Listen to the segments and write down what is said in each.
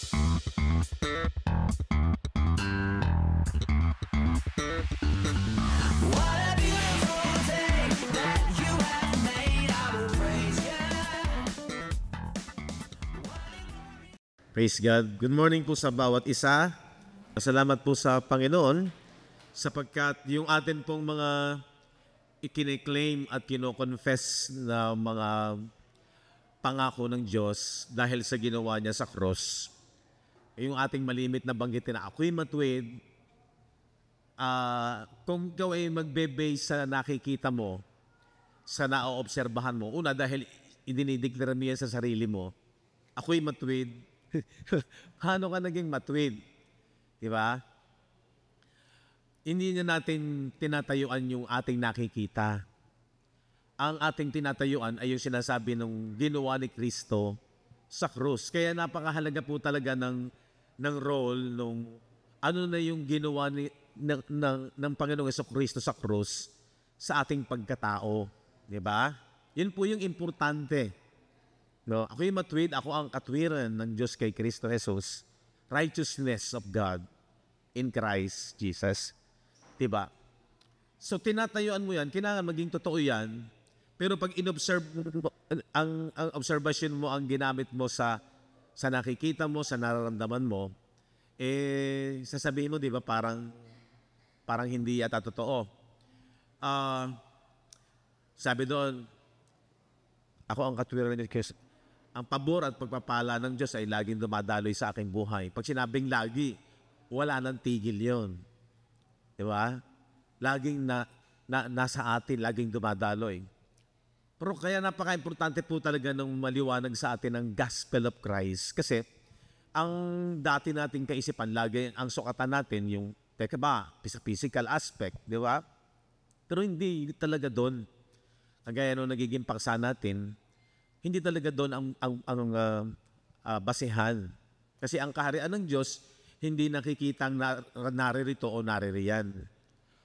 What a beautiful day that you have made. I will praise you. Praise God. Good morning po sa bawat isa. Salamat po sa Panginoon sapagkat yung atin pong mga ikiniklaim at kino-confess na mga pangako ng Diyos dahil sa ginawa niya sa cross. Yung ating malimit na banggitin na ako'y matuwid, kung ikaw ay magbe-base sa nakikita mo, sa naoobserbahan mo, una dahil idinideklara mo yan sa sarili mo, ako'y matuwid. Paano ka naging matuwid? Diba? Hindi na natin tinatayuan yung ating nakikita. Ang ating tinatayuan ay yung sinasabi ng ginawa ni Kristo sa krus. Kaya napakahalaga po talaga ng role nung ano na yung ginawa ng Panginoong Jesucristo sa krus sa ating pagkatao. Diba? Yun po yung importante. No, ako yung matuwid, ako ang katwiran ng Diyos kay Kristo Jesus, righteousness of God in Christ Jesus. Diba? So tinatayuan mo yan, kailangan maging totoo yan, pero pag in-observe ang observation mo, ang ginamit mo sa nakikita mo, sa nararamdaman mo, sasabihin mo, di ba, parang hindi yata totoo. Sabi doon, ako ang katwiran ni Kristo. Ang pabor at pagpapala ng Diyos ay laging dumadaloy sa aking buhay. Pag sinabing lagi, wala nang tigil yon. Di ba? Laging nasa atin, laging dumadaloy. Pero kaya napaka-importante po talaga nung maliwanag sa atin ang gospel of Christ. Kasi ang dati nating kaisipan, lagi ang sukatan natin yung, teka ba, physical aspect, di ba? Pero hindi talaga doon. Kagaya nung nagiging paksa natin, hindi talaga doon ang basehan. Kasi ang kaharian ng Diyos, hindi nakikitang naririto o naririyan.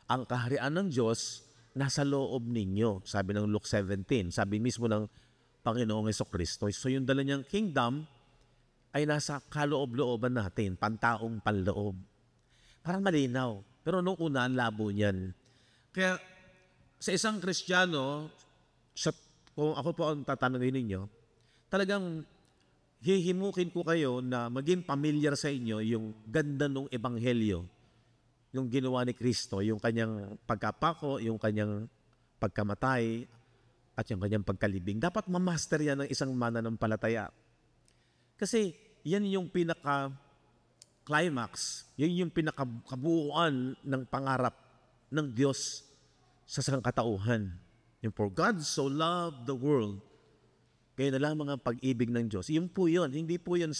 Ang kaharian ng Diyos, nasa loob ninyo. Sabi ng Luke 17, sabi mismo ng Panginoong Jesucristo. So yung dala niyang kingdom ay nasa kaloob-looban natin, pantaong panloob. Parang malinaw. Pero noong una, ang labo niyan. Kaya sa isang Kristiyano, kung ako po ang tatanungin ninyo, talagang hihimukin ko kayo na maging familiar sa inyo yung ganda ng ebanghelyo, yung ginawa ni Kristo, yung kanyang pagkapako, yung kanyang pagkamatay, at yung kanyang pagkalibing. Dapat mamaster yan ng isang mananampalataya. Kasi yan yung pinaka-climax, yan yung pinakabuuan ng pangarap ng Diyos sa sangkatauhan. Yung for God so loved the world, kaya na lang mga pag-ibig ng Diyos. Yun po yun. Hindi po yun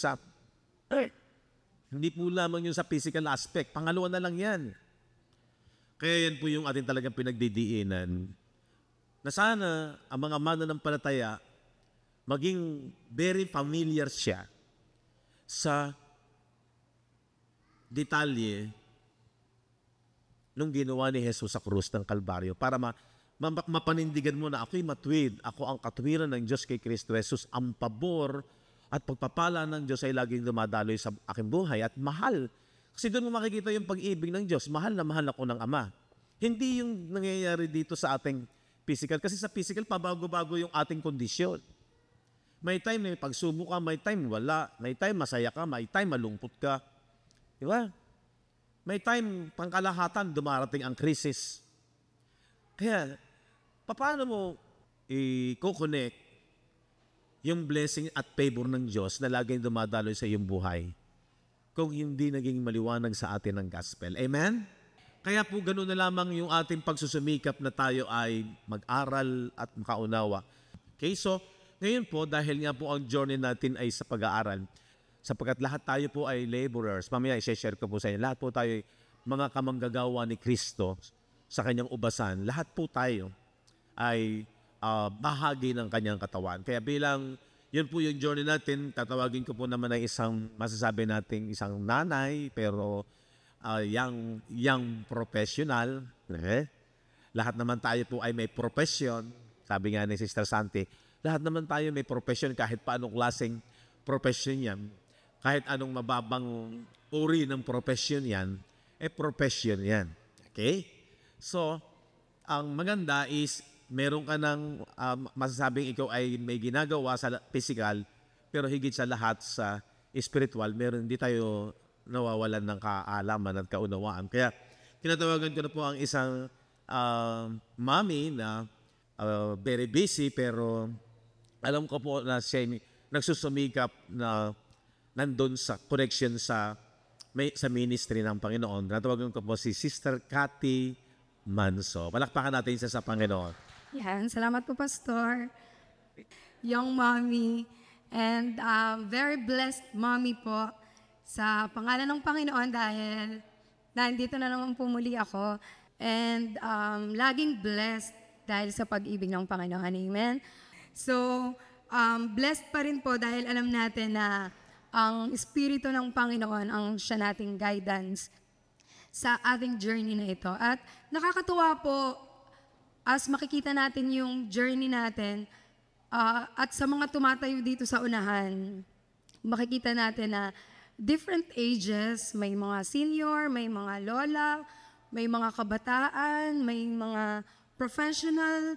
hindi po lamang yun sa physical aspect. Pangalawa na lang yan. Kaya yan po yung ating talagang pinagdidiinan. Na sana ang mga mananampalataya maging very familiar siya sa detalye nung ginawa ni Jesus sa krus ng Kalbaryo para mapanindigan mo na ako'y matuwid, ako ang katwiran ng Diyos kay Kristo Jesus, ang pabor at pagpapala ng Diyos ay laging dumadaloy sa aking buhay at mahal. Kasi doon mo makikita yung pag-ibig ng Diyos, mahal na mahal ako ng Ama. Hindi yung nangyayari dito sa ating physical, kasi sa physical, pabago-bago yung ating kondisyon. May time na may pagsubok ka, may time wala, may time masaya ka, may time malungkot ka. Di ba? May time, pangkalahatan, dumarating ang krisis. Kaya, paano mo i-connect yung blessing at favor ng Diyos na laging dumadaloy sa iyong buhay kung hindi naging maliwanag sa atin ang gospel? Amen? Kaya po ganoon na lamang yung ating pagsusumikap na tayo ay mag-aral at makaunawa. Okay, so ngayon po, dahil nga po ang journey natin ay sa pag-aaral, sapagkat lahat tayo po ay laborers, mamaya i-share ko po sa inyo, lahat po tayo ay mga kamanggagawa ni Kristo sa kanyang ubasan, lahat po tayo ay bahagi ng kanyang katawan. Kaya bilang yun po yung journey natin, tatawagin ko po naman ay isang masasabi nating isang nanay, pero young professional. Lahat naman tayo po ay may profession. Sabi nga ni Sister Santi, lahat naman tayo may profession kahit paanong klaseng profession yan. kahit anong mababang uri ng profession yan, profession yan. Okay? So, ang maganda is meron ka ng masasabing ikaw ay may ginagawa sa physical, pero higit sa lahat sa spiritual, meron hindi tayo nawawalan ng kaalaman at kaunawaan. Kaya tinatawagan ko na po ang isang mommy na very busy, pero alam ko po na siya nagsusumikap na nandun sa connection sa ministry ng Panginoon. Tinatawagan ko po si Sister Cathy Manso. Palakpakan natin siya sa Panginoon. Yan, salamat po, Pastor. Young mommy, and very blessed mommy po sa pangalan ng Panginoon dahil nandito na naman po muli ako. And laging blessed dahil sa pag-ibig ng Panginoon. Amen? So, blessed pa rin po dahil alam natin na ang Espiritu ng Panginoon ang siya nating guidance sa ating journey na ito. At nakakatuwa po as makikita natin yung journey natin at sa mga tumatayo dito sa unahan, makikita natin na different ages, may mga senior, may mga lola, may mga kabataan, may mga professional,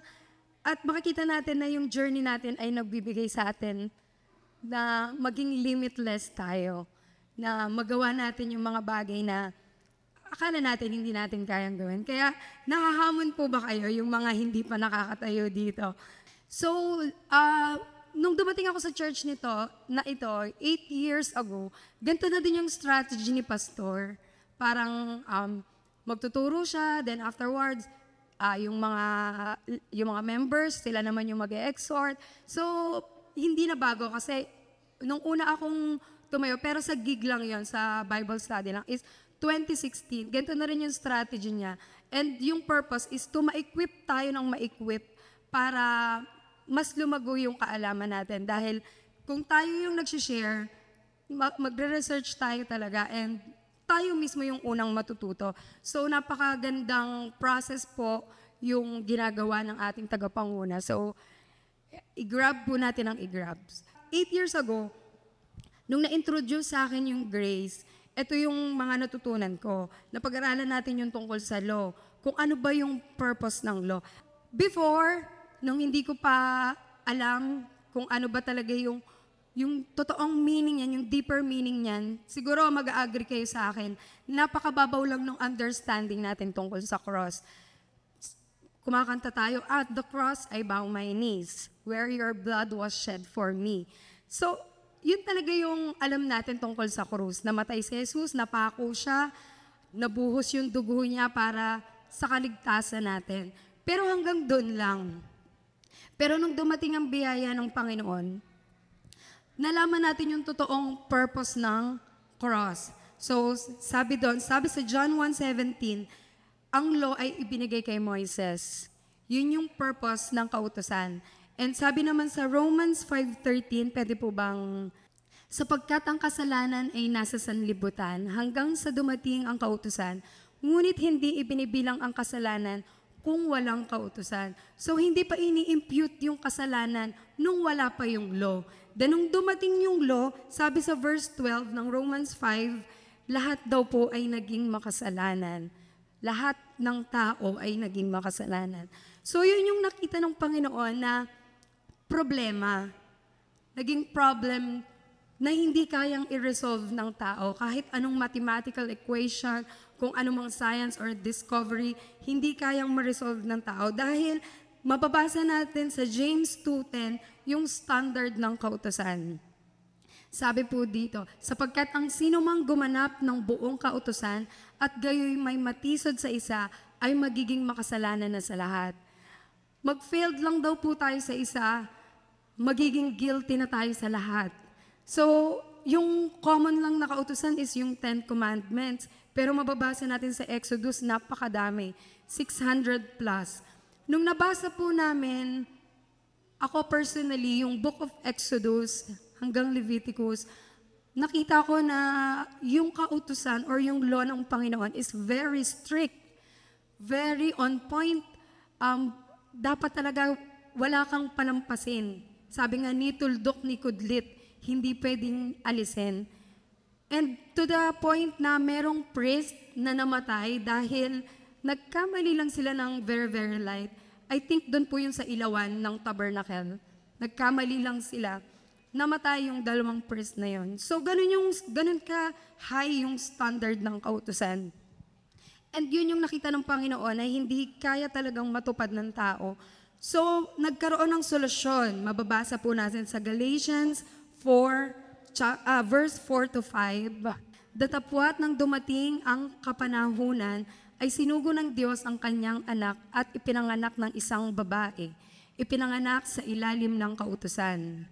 at makikita natin na yung journey natin ay nagbibigay sa atin na maging limitless tayo, na magawa natin yung mga bagay na akala natin hindi natin kayang gawin. Kaya nahahamon po ba kayo yung mga hindi pa nakakatayo dito? So, nung dumating ako sa church ito, 8 years ago, ganito na din yung strategy ni Pastor. Parang magtuturo siya, then afterwards, yung mga members, sila naman yung mag-e-exhort. So, hindi na bago kasi nung una akong tumayo, pero sa gig lang yon sa Bible study lang, is 2016. Ganito na rin yung strategy niya. And yung purpose is to ma-equip tayo ng ma-equip para mas lumago yung kaalaman natin. Dahil kung tayo yung nag-share, magre-research tayo talaga and tayo mismo yung unang matututo. So napakagandang process po yung ginagawa ng ating tagapanguna. So i-grab po natin ang i-grabs. 8 years ago, nung na-introduce sa akin yung grace, ito yung mga natutunan ko. Napag-aralan natin yung tungkol sa law. Kung ano ba yung purpose ng law. Before, nung hindi ko pa alam kung ano ba talaga yung totoong meaning niyan, yung deeper meaning niyan, siguro mag-agree kayo sa akin, napakababaw lang ng understanding natin tungkol sa cross. Kumakanta tayo, at the cross I bow my knees, where your blood was shed for me. So, yun talaga yung alam natin tungkol sa krus. Namatay si Jesus, napako siya, nabuhos yung dugo niya para sa kaligtasan natin. Pero hanggang doon lang. Pero nung dumating ang biyaya ng Panginoon, nalaman natin yung totoong purpose ng cross. So, sabi sa John 1:17, ang law ay ibinigay kay Moises. Yun yung purpose ng kautusan. And sabi naman sa Romans 5:13, pwede po bang, sapagkat ang kasalanan ay nasa sanlibutan hanggang sa dumating ang kautusan, ngunit hindi ibinibilang ang kasalanan kung walang kautusan. So hindi pa ini-impute yung kasalanan nung wala pa yung law. Then nung dumating yung law, sabi sa verse 12 ng Romans 5, lahat daw po ay naging makasalanan. Lahat ng tao ay naging makasalanan. So yun yung nakita ng Panginoon na problema, naging problem na hindi kayang i-resolve ng tao. Kahit anong mathematical equation, kung anumang science or discovery, hindi kayang ma-resolve ng tao. Dahil mababasa natin sa James 2:10 yung standard ng kautusan. Sabi po dito, sapagkat ang sinumang gumanap ng buong kautusan at gayoy may matisod sa isa ay magiging makasalanan na sa lahat. Mag-failed lang daw po tayo sa isa, magiging guilty na tayo sa lahat. So, yung common lang na kautusan is yung 10 Commandments. Pero mababasa natin sa Exodus, napakadami. 600 plus. Nung nabasa po namin, ako personally, yung Book of Exodus hanggang Leviticus, nakita ko na yung kautusan or yung law ng Panginoon is very strict. Very on point. Dapat talaga wala kang palampasin. Sabi nga, ni tuldok ni kudlit, hindi pwedeng alisin. And to the point na merong priest na namatay dahil nagkamali lang sila ng very, very light. I think doon po yun sa ilawan ng tabernacle. Nagkamali lang sila. Namatay yung dalawang priest na yun. So, ganun ka high yung standard ng kautusan. And yun yung nakita ng Panginoon na hindi kaya talagang matupad ng tao. So, nagkaroon ng solusyon. Mababasa po natin sa Galatians 4, verse 4 to 5. Datapwat nang dumating ang kapanahunan, ay sinugo ng Diyos ang kanyang anak at ipinanganak ng isang babae. Ipinanganak sa ilalim ng kautusan.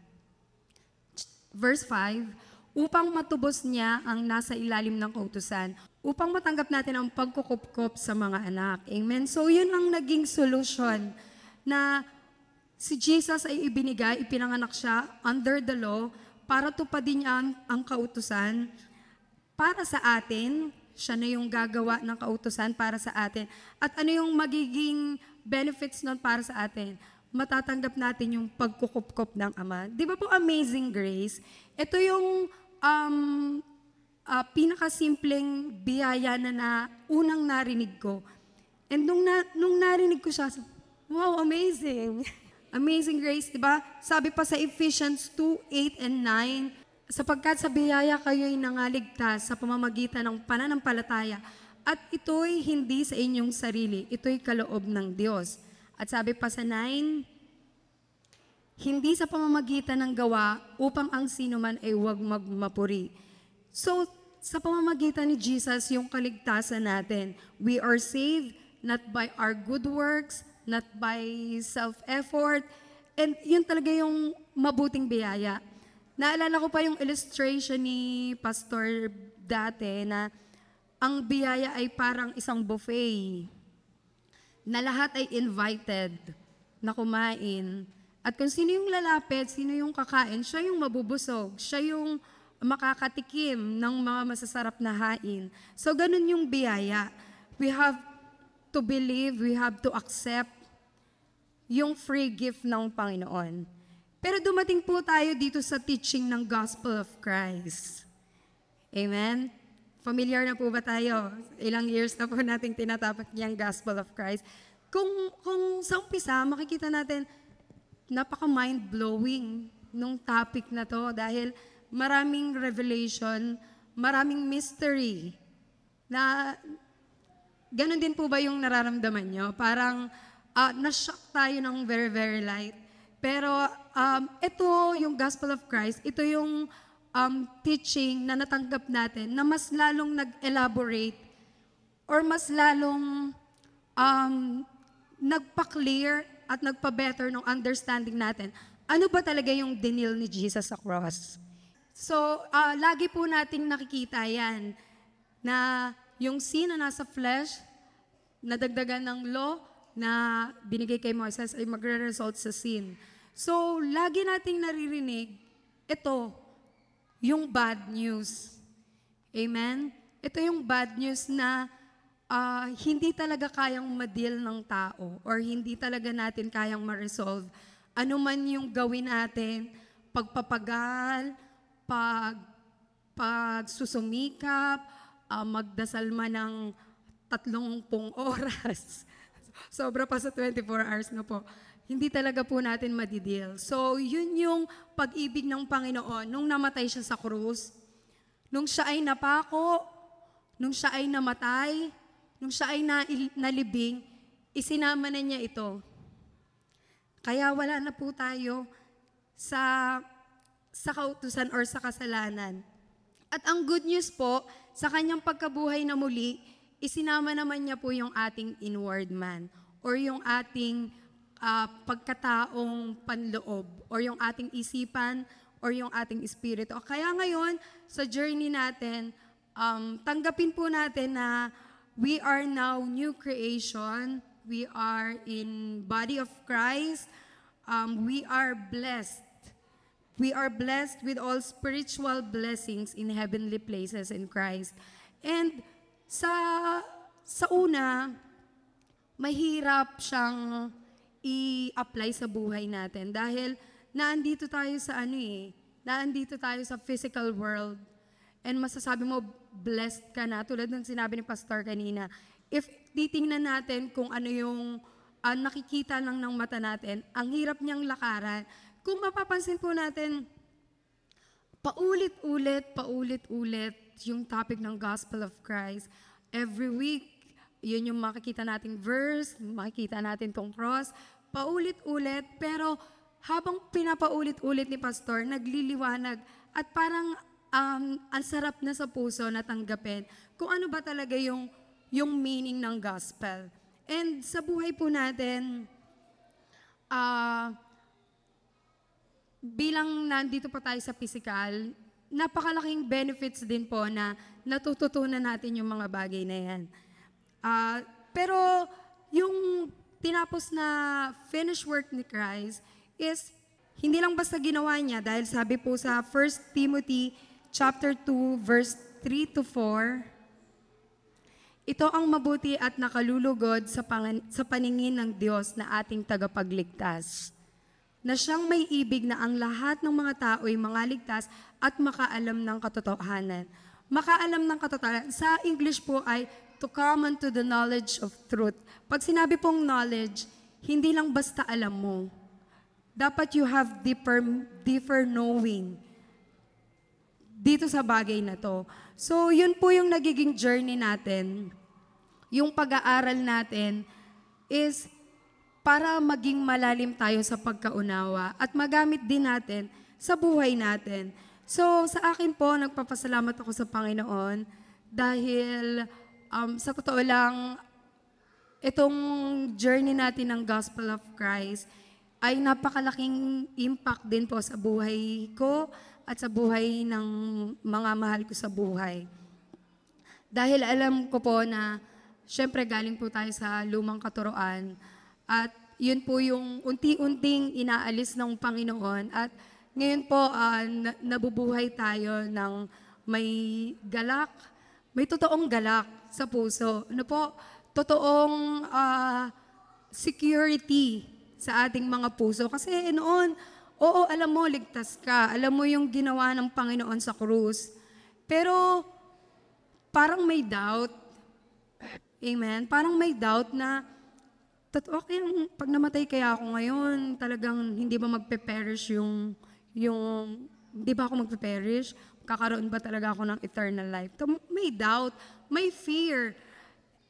Verse 5, upang matubos niya ang nasa ilalim ng kautusan, upang matanggap natin ang pagkukupkop sa mga anak. Amen? So yun ang naging solution na si Jesus ay ibinigay, ipinanganak siya under the law para tupadin niya ang kautusan para sa atin. Siya na yung gagawa ng kautusan para sa atin. At ano yung magiging benefits nun para sa atin? Matatanggap natin yung pagkukupkop ng Ama. Di ba po Amazing Grace? Ito yung pinakasimpleng biyaya na unang narinig ko. And nung narinig ko siya, wow, amazing! Amazing Grace, di ba? Sabi pa sa Ephesians 2:8 and 9, sapagkat sa biyaya kayo'y nangaligtas sa pamamagitan ng pananampalataya, at ito'y hindi sa inyong sarili, ito'y kaloob ng Diyos. At sabi pa sa 9, hindi sa pamamagitan ng gawa upang ang sinuman ay huwag magmapuri. So, sa pamamagitan ni Jesus, yung kaligtasan natin, we are saved not by our good works, not by self-effort, and yun talaga yung mabuting biyaya. Naalala ko pa yung illustration ni Pastor dati na ang biyaya ay parang isang buffet na lahat ay invited na kumain. At kung sino yung lalapit, sino yung kakain, siya yung mabubusog, siya yung makakatikim ng mga masasarap na hain. So ganun yung biyaya. We have to believe, we have to accept yung free gift ng Panginoon. Pero dumating po tayo dito sa teaching ng Gospel of Christ. Amen? Familiar na po ba tayo? Ilang years na po nating tinatapat niyang Gospel of Christ. Kung sa umpisa, makikita natin, napaka-mind-blowing nung topic na to dahil maraming revelation, maraming mystery. Na, ganun din po ba yung nararamdaman nyo? Parang, na-shock tayo ng very, very light. Pero ito yung Gospel of Christ, ito yung teaching na natanggap natin na mas lalong nag-elaborate or mas lalong nagpa-clear at nagpa-better ng understanding natin. Ano ba talaga yung dinil ni Jesus sa cross? So, lagi po nating nakikita yan na yung sin na nasa flesh, nadagdagan ng law, na binigay kay Moises ay magre-result sa sin. So, lagi nating naririnig, ito, yung bad news. Amen? Ito yung bad news na hindi talaga kayang ma-deal ng tao or hindi talaga natin kayang ma-resolve. Ano man yung gawin natin, pagpapagal, pagsusumikap, magdasal man ng 30 oras, sobra pa sa 24 hours na po. Hindi talaga po natin madideal. So, yun yung pag-ibig ng Panginoon nung namatay siya sa krus, nung siya ay napako, nung siya ay namatay, nung siya ay nalibing, isinama na niya ito. Kaya wala na po tayo sa kautusan or sa kasalanan. At ang good news po, sa kanyang pagkabuhay na muli, isinama naman niya po yung ating inward man or yung ating pagkataong panloob or yung ating isipan or yung ating espiritu. Kaya ngayon, sa journey natin, tanggapin po natin na we are now new creation. We are in body of Christ. We are blessed. We are blessed with all spiritual blessings in heavenly places in Christ. And sa una, mahirap siyang i-apply sa buhay natin dahil naandito tayo sa naandito tayo sa physical world. and masasabi mo, blessed ka na, tulad ng sinabi ni Pastor kanina, if titingnan natin kung ano yung nakikita lang ng mata natin, ang hirap niyang lakaran. Kung mapapansin po natin, paulit-ulit yung topic ng Gospel of Christ. Every week, yun yung makikita nating verse, makikita natin tong cross, paulit-ulit, pero habang pinapaulit-ulit ni Pastor, nagliliwanag at parang ang sarap na sa puso na tanggapin kung ano ba talaga yung meaning ng gospel. And sa buhay po natin, bilang nandito pa tayo sa physical, napakalaking benefits din po na natututunan natin yung mga bagay na yan. Pero yung tinapos na finished work ni Christ is hindi lang basta ginawa niya dahil sabi po sa 1 Timothy chapter 2 verse 3 to 4, ito ang mabuti at nakalulugod sa paningin ng Diyos na ating tagapagligtas, na siyang may ibig na ang lahat ng mga tao ay mangaligtas at makaalam ng katotohanan. Makaalam ng katotohanan. Sa English po ay to come unto the knowledge of truth. Pag sinabi pong knowledge, hindi lang basta alam mo. Dapat you have deeper knowing dito sa bagay na to. So, yun po yung nagiging journey natin. Yung pag-aaral natin is para maging malalim tayo sa pagkaunawa at magamit din natin sa buhay natin. So, sa akin po, nagpapasalamat ako sa Panginoon dahil sa totoo lang, itong journey natin ng Gospel of Christ ay napakalaking impact din po sa buhay ko at sa buhay ng mga mahal ko sa buhay. Dahil alam ko po na, syempre galing po tayo sa lumang katuroan at yun po yung unti-unting inaalis ng Panginoon at ngayon po nabubuhay tayo ng may galak, may totoong galak sa puso. Ano po? Totoong security sa ating mga puso. Kasi noon, oo, alam mo, ligtas ka. Alam mo yung ginawa ng Panginoon sa krus. Pero, parang may doubt. Amen? Parang may doubt na, okay, pag namatay kaya ako ngayon, talagang hindi ba magpe-perish yung hindi ba ako magpe-perish? Kakaroon ba talaga ako ng eternal life? May doubt, may fear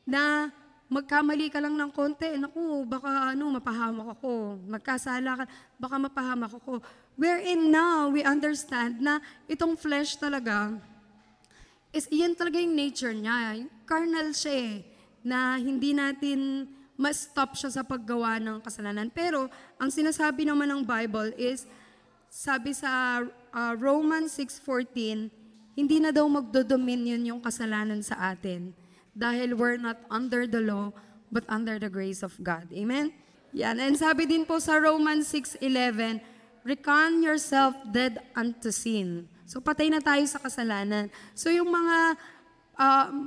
na magkamali ka lang ng konti, naku, baka mapahamak ako. Magkasala ka, baka mapahamak ako. Wherein now, we understand na itong flesh talaga, yan talaga yung nature niya. Carnal siya na hindi natin ma-stop siya sa paggawa ng kasalanan. Pero, ang sinasabi naman ng Bible is, sabi sa Romans 6:14, hindi na daw magdodominion yung kasalanan sa atin. Dahil we're not under the law, but under the grace of God. Amen? Yan. And sabi din po sa Romans 6:11, reckon yourself dead unto sin. So patay na tayo sa kasalanan. So yung mga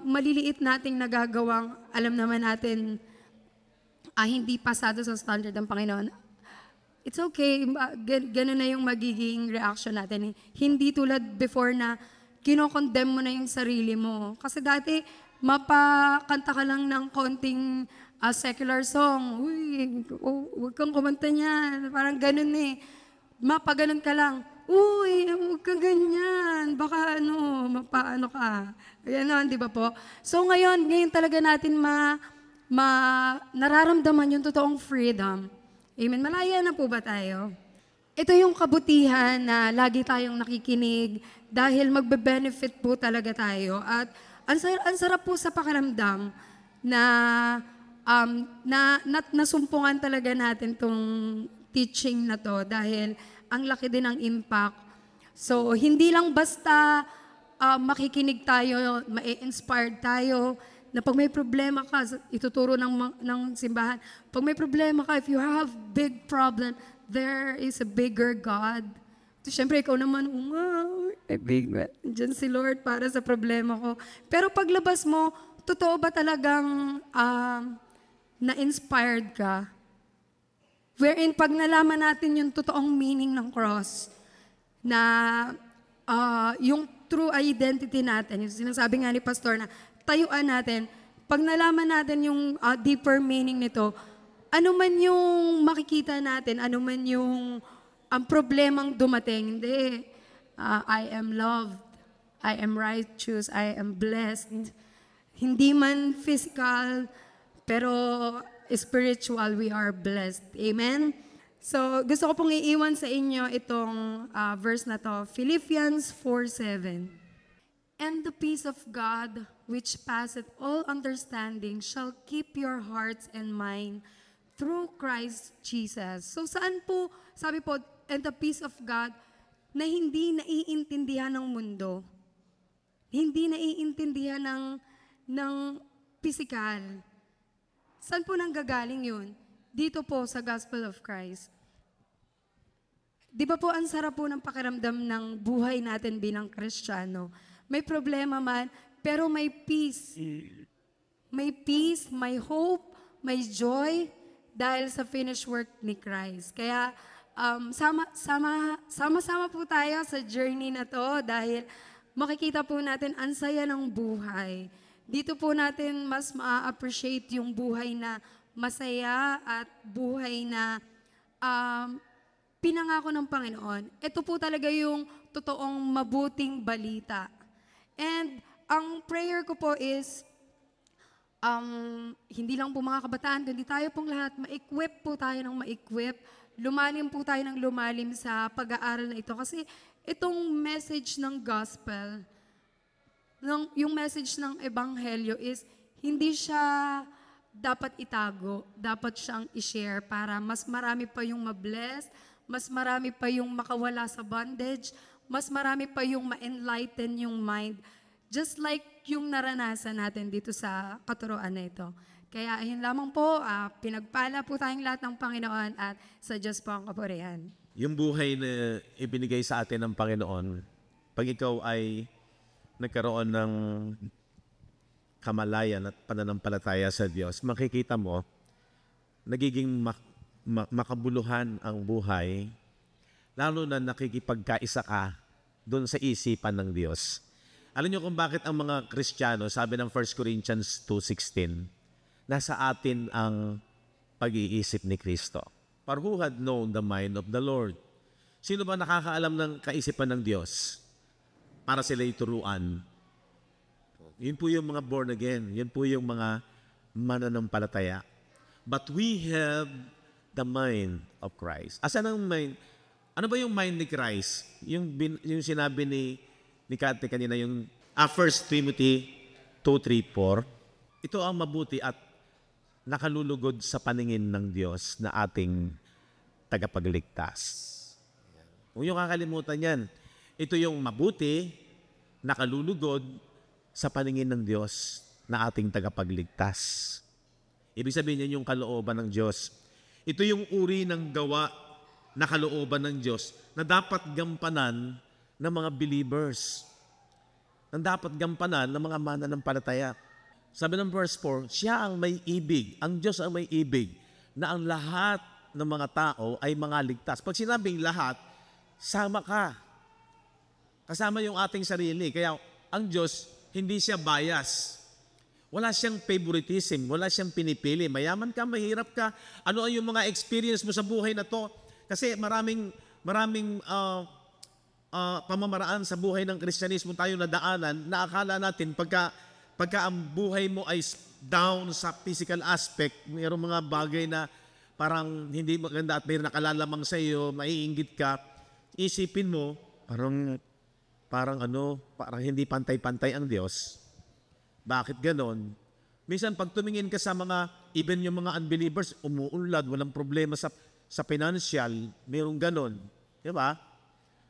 maliliit nating nagagawang, alam naman natin, hindi pasado sa standard ng Panginoon, it's okay, ganun na yung magiging reaction natin. Hindi tulad before na kinokondemn mo na yung sarili mo. Kasi dati, mapakanta ka lang ng konting secular song. Uy, huwag kang kumanta niyan. Parang ganun Mapaganon ka lang. Uy, huwag kang ganyan. Baka mapaano ka. Ayan di ba po? So ngayon talaga natin nararamdaman yung totoong freedom. Amen. Malaya na po ba tayo? Ito yung kabutihan na lagi tayong nakikinig dahil magbe-benefit po talaga tayo. At ang sarap po sa pakiramdam na nasumpungan talaga natin tong teaching na to dahil ang laki din ng impact. So, hindi lang basta makikinig tayo, ma-inspired tayo, na pag may problema ka, ituturo ng simbahan, pag may problema ka, if you have big problem, there is a bigger God. So, syempre, ikaw naman, big God. Diyan si Lord para sa problema ko. Pero paglabas mo, totoo ba talagang na-inspired ka? Wherein, pag nalaman natin yung totoong meaning ng cross, na yung true identity natin, yung sinasabi nga ni Pastor na tayuan natin, pag nalaman natin yung deeper meaning nito, ano man yung makikita natin, ano man yung ang problemang dumating, hindi. I am loved, I am righteous, I am blessed. Hindi man physical, pero spiritual, we are blessed. Amen? So, gusto ko pong iiwan sa inyo itong verse na to, Philippians 4:7. And the peace of God, which passeth all understanding, shall keep your hearts and mind through Christ Jesus. So, saan po, sabi po, and the peace of God, na hindi naiintindihan ng mundo, hindi naiintindihan ng physical. Saan po nanggagaling yun? Dito po sa Gospel of Christ. Di ba po ang sarap po ng pakiramdam ng buhay natin bilang Kristiyano? May problema man, pero may peace. May peace, may hope, may joy dahil sa finished work ni Christ. Kaya sama-sama po tayo sa journey na to dahil makikita po natin ang saya ng buhay. Dito po natin mas ma-appreciate yung buhay na masaya at buhay na pinangako ng Panginoon. Ito po talaga yung totoong mabuting balita. And ang prayer ko po is, hindi lang po mga kabataan, kundi tayo pong lahat, ma-equip po tayo ng ma-equip, lumalim po tayo ng lumalim sa pag-aaral na ito. Kasi itong message ng gospel, yung message ng ebanghelyo is, hindi siya dapat itago, dapat siyang i-share para mas marami pa yung ma-bless, mas marami pa yung makawala sa bondage, mas marami pa yung ma-enlighten yung mind. Just like yung naranasan natin dito sa katuruan na ito. Kaya ayun lamang po, pinagpala po tayong lahat ng Panginoon at sa Diyos po ang kapurihan. Yung buhay na ibinigay sa atin ng Panginoon, pag ikaw ay nagkaroon ng kamalayan at pananampalataya sa Diyos, makikita mo, nagiging makabuluhan ang buhay, lalo na nakikipagkaisa ka doon sa isipan ng Diyos. Alam niyo kung bakit ang mga Kristiyano, sabi ng 1 Corinthians 2:16, nasa atin ang pag-iisip ni Kristo. For who had known the mind of the Lord? Sino ba nakakaalam ng kaisipan ng Diyos para sila ituruan? Yun po yung mga born again. Yun po yung mga mananampalataya. But we have the mind of Christ. Asan ang mind? Ano ba yung mind ni Christ? Yung sinabi ni Kate kanina, yung 1 Timothy 2:3-4. Ito ang mabuti at nakalulugod sa paningin ng Diyos na ating tagapagligtas. Huwag yung kakalimutan yan. Ito yung mabuti, nakalulugod sa paningin ng Diyos na ating tagapagligtas. Ibig sabihin yan yung kalooban ng Diyos. Ito yung uri ng gawa na kalooban ng Diyos na dapat gampanan ng mga believers. Na dapat gampanan ng mga mananampalataya. Sabi ng verse 4, siya ang may ibig, ang Diyos ang may ibig, na ang lahat ng mga tao ay mga ligtas. Pag sinabing lahat, sama ka. Kasama yung ating sarili. Kaya ang Diyos, hindi siya bias. Wala siyang favoritism, wala siyang pinipili. Mayaman ka, mahirap ka. Ano yung mga experience mo sa buhay na to? Kasi maraming pamamaraan sa buhay ng Kristyanismo tayo nadaanan na akala natin pagka ang buhay mo ay down sa physical aspect, mayroong mga bagay na parang hindi maganda at may nakalalamang sa iyo, maiinggit ka, isipin mo, parang hindi pantay-pantay ang Diyos. Bakit ganon? Minsan pag tumingin ka sa even yung mga unbelievers, umuunlad, walang problema sa financial, mayroong ganon. Di ba?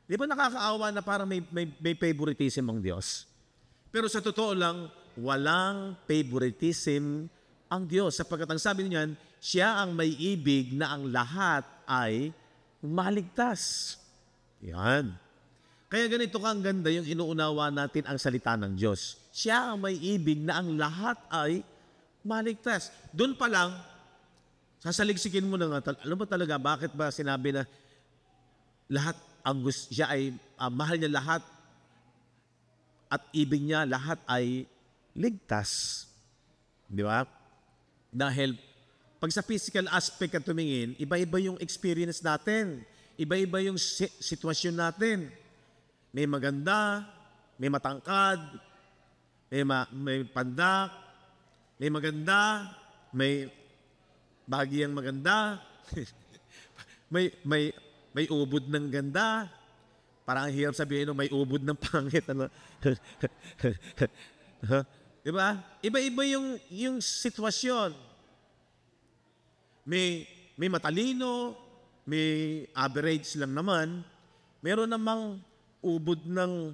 Di ba nakakaawa na parang may favoritism ang Diyos? Pero sa totoo lang, walang favoritism ang Diyos. Sapagkat ang sabi niyan, siya ang may ibig na ang lahat ay maligtas. Yan. Kaya ganito ka ang ganda yung inuunawa natin ang salita ng Diyos. Siya ang may ibig na ang lahat ay maligtas. Doon pa lang, sasaligsikin mo na nga, alam mo talaga, bakit ba sinabi na lahat, siya ay mahal niya lahat, at ibig niya lahat ay ligtas. Di ba? Dahil pag sa physical aspect ka tumingin, iba-iba yung experience natin. Iba-iba yung sitwasyon natin. May maganda, may matangkad, may pandak, may maganda, may bahagyang maganda, may ubod ng ganda. Parang ang hirap sabihin may ubod ng pangit. Ano? Diba? Iba-iba yung sitwasyon. May matalino, may average lang naman. Meron namang ubod ng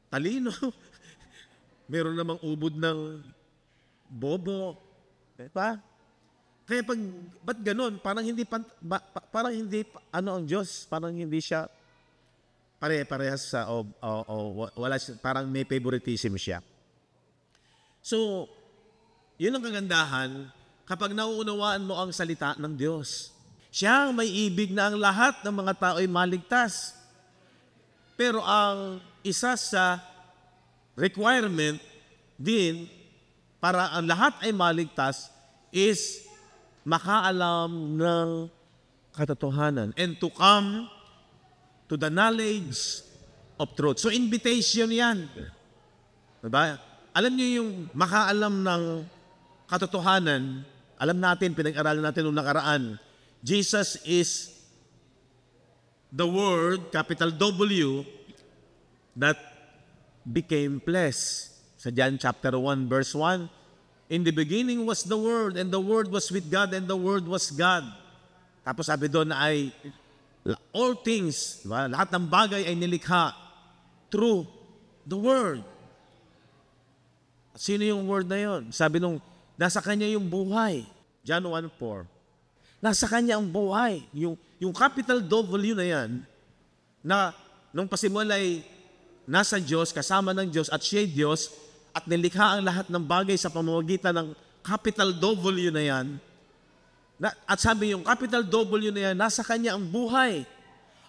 talino. Meron namang ubod ng bobo. Diba? Kaya ba't ganun? Parang hindi, ang Diyos, parang hindi siya pare-parehas sa, wala, parang may favoritism siya. So, yun ang kagandahan kapag nauunawaan mo ang salita ng Diyos. Siya ang may ibig na ang lahat ng mga tao ay maligtas. Pero ang isa sa requirement din para ang lahat ay maligtas is makaalam ng katotohanan and to come to the knowledge of truth. So invitation yan. Diba? Alam niyo yung makaalam ng katotohanan, alam natin, pinag-aralan natin noong nakaraan, Jesus is the Word, capital W, that became flesh. Sa John chapter 1, verse 1, in the beginning was the Word, and the Word was with God, and the Word was God. Tapos sabi doon na ay, all things, diba? Lahat ng bagay ay nilikha through the Word. At sino yung Word na yon? Sabi nung, nasa Kanya yung buhay. John 1:4. Nasa Kanya ang buhay. Yung capital W na yan, na nung pasimula ay nasa Diyos, kasama ng Diyos, at siya Diyos, at nilikha ang lahat ng bagay sa pamamagitan ng capital W na yan, at sabi yung capital W na yan, nasa Kanya ang buhay.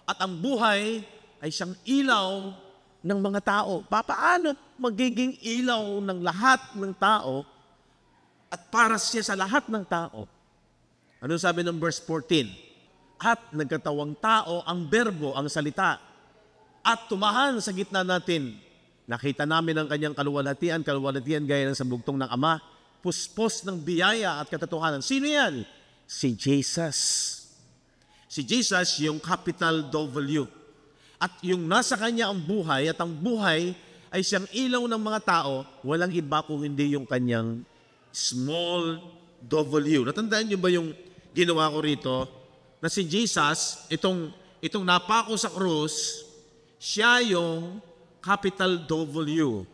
At ang buhay ay siyang ilaw ng mga tao. Paano magiging ilaw ng lahat ng tao at para siya sa lahat ng tao? Ano sabi ng verse 14? At nagkatawang tao ang berbo, ang salita, at tumahan sa gitna natin. Nakita namin ang Kanyang kaluwalhatian gaya ng sabugtong ng Ama, puspos ng biyaya at katotohanan. Sino yan? Si Jesus. Si Jesus, yung capital W. At yung nasa Kanya ang buhay, at ang buhay ay siyang ilaw ng mga tao, walang iba kung hindi yung Kanyang small W. Natandaan niyo ba yung ginawa ko rito? Na si Jesus, itong napako sa krus, siya yung capital W.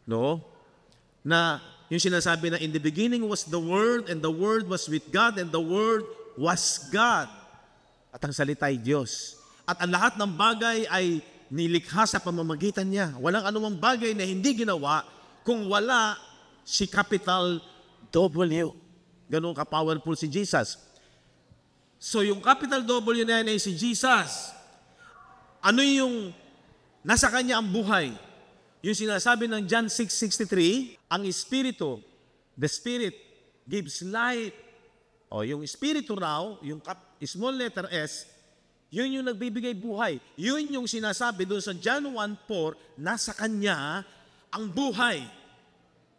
No? Na yung sinasabi na in the beginning was the Word, and the Word was with God, and the Word was God. At ang salita ay Diyos. At ang lahat ng bagay ay nilikha sa pamamagitan niya. Walang anumang bagay na hindi ginawa kung wala si capital W. Ganun ka-powerful si Jesus. So yung capital W na yan ay si Jesus. Ano yung nasa Kanya ang buhay? Yung sinasabi ng John 6:63, ang Espiritu, the Spirit gives life. O yung Espiritu raw, yung small letter S, yun yung nagbibigay buhay. Yun yung sinasabi doon sa John 1:4, nasa Kanya ang buhay.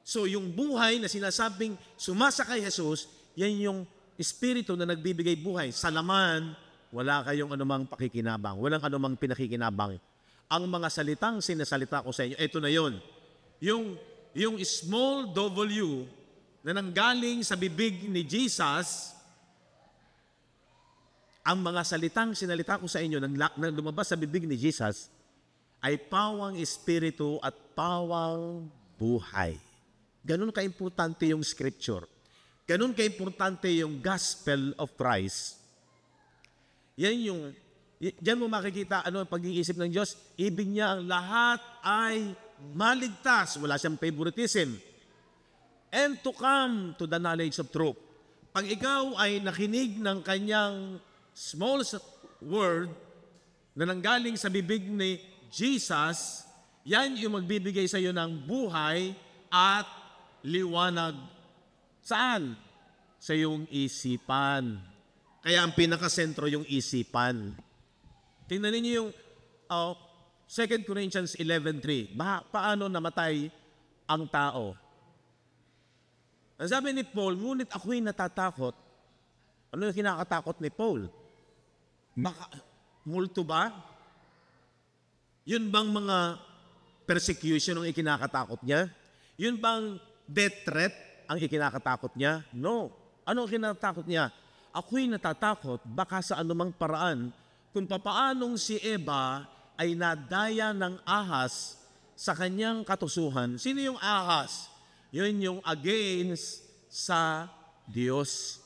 So yung buhay na sinasabing sumasa kay Jesus, yan yung Espiritu na nagbibigay buhay. Sa laman, wala kayong anumang pakikinabang, walang anumang pinakikinabang. Ang mga salitang sinasalita ko sa inyo, ito na yun. Yung small W na nanggaling sa bibig ni Jesus, ang mga salitang sinalita ko sa inyo na lumabas sa bibig ni Jesus ay pawang espiritu at pawang buhay. Ganun ka-importante yung scripture. Ganun ka-importante yung gospel of Christ. Diyan mo makikita ano ang pag-iisip ng Diyos. Ibig niya ang lahat ay maligtas. Wala siyang favoritism. And to come to the knowledge of truth. Pag ikaw ay nakinig ng Kanyang small word na nanggaling sa bibig ni Jesus, Yan yung magbibigay sa iyo ng buhay at liwanag. Saan? Sa iyong isipan. Kaya ang pinakasentro yung isipan. Tingnan niyo yung 2 Corinthians 11:3. Paano namatay ang tao? Ang sabi ni Paul, ngunit ako'y natatakot. Ano yung kinakatakot ni Paul? Multo ba? Yun bang mga persecution ang ikinakatakot niya? Yun bang death threat ang ikinakatakot niya? No. Ano ang kinakatakot niya? Ako'y natatakot baka sa anumang paraan kung papaanong si Eva ay nadaya ng ahas sa kanyang katusuhan. Sino yung ahas? Yun yung against sa Diyos.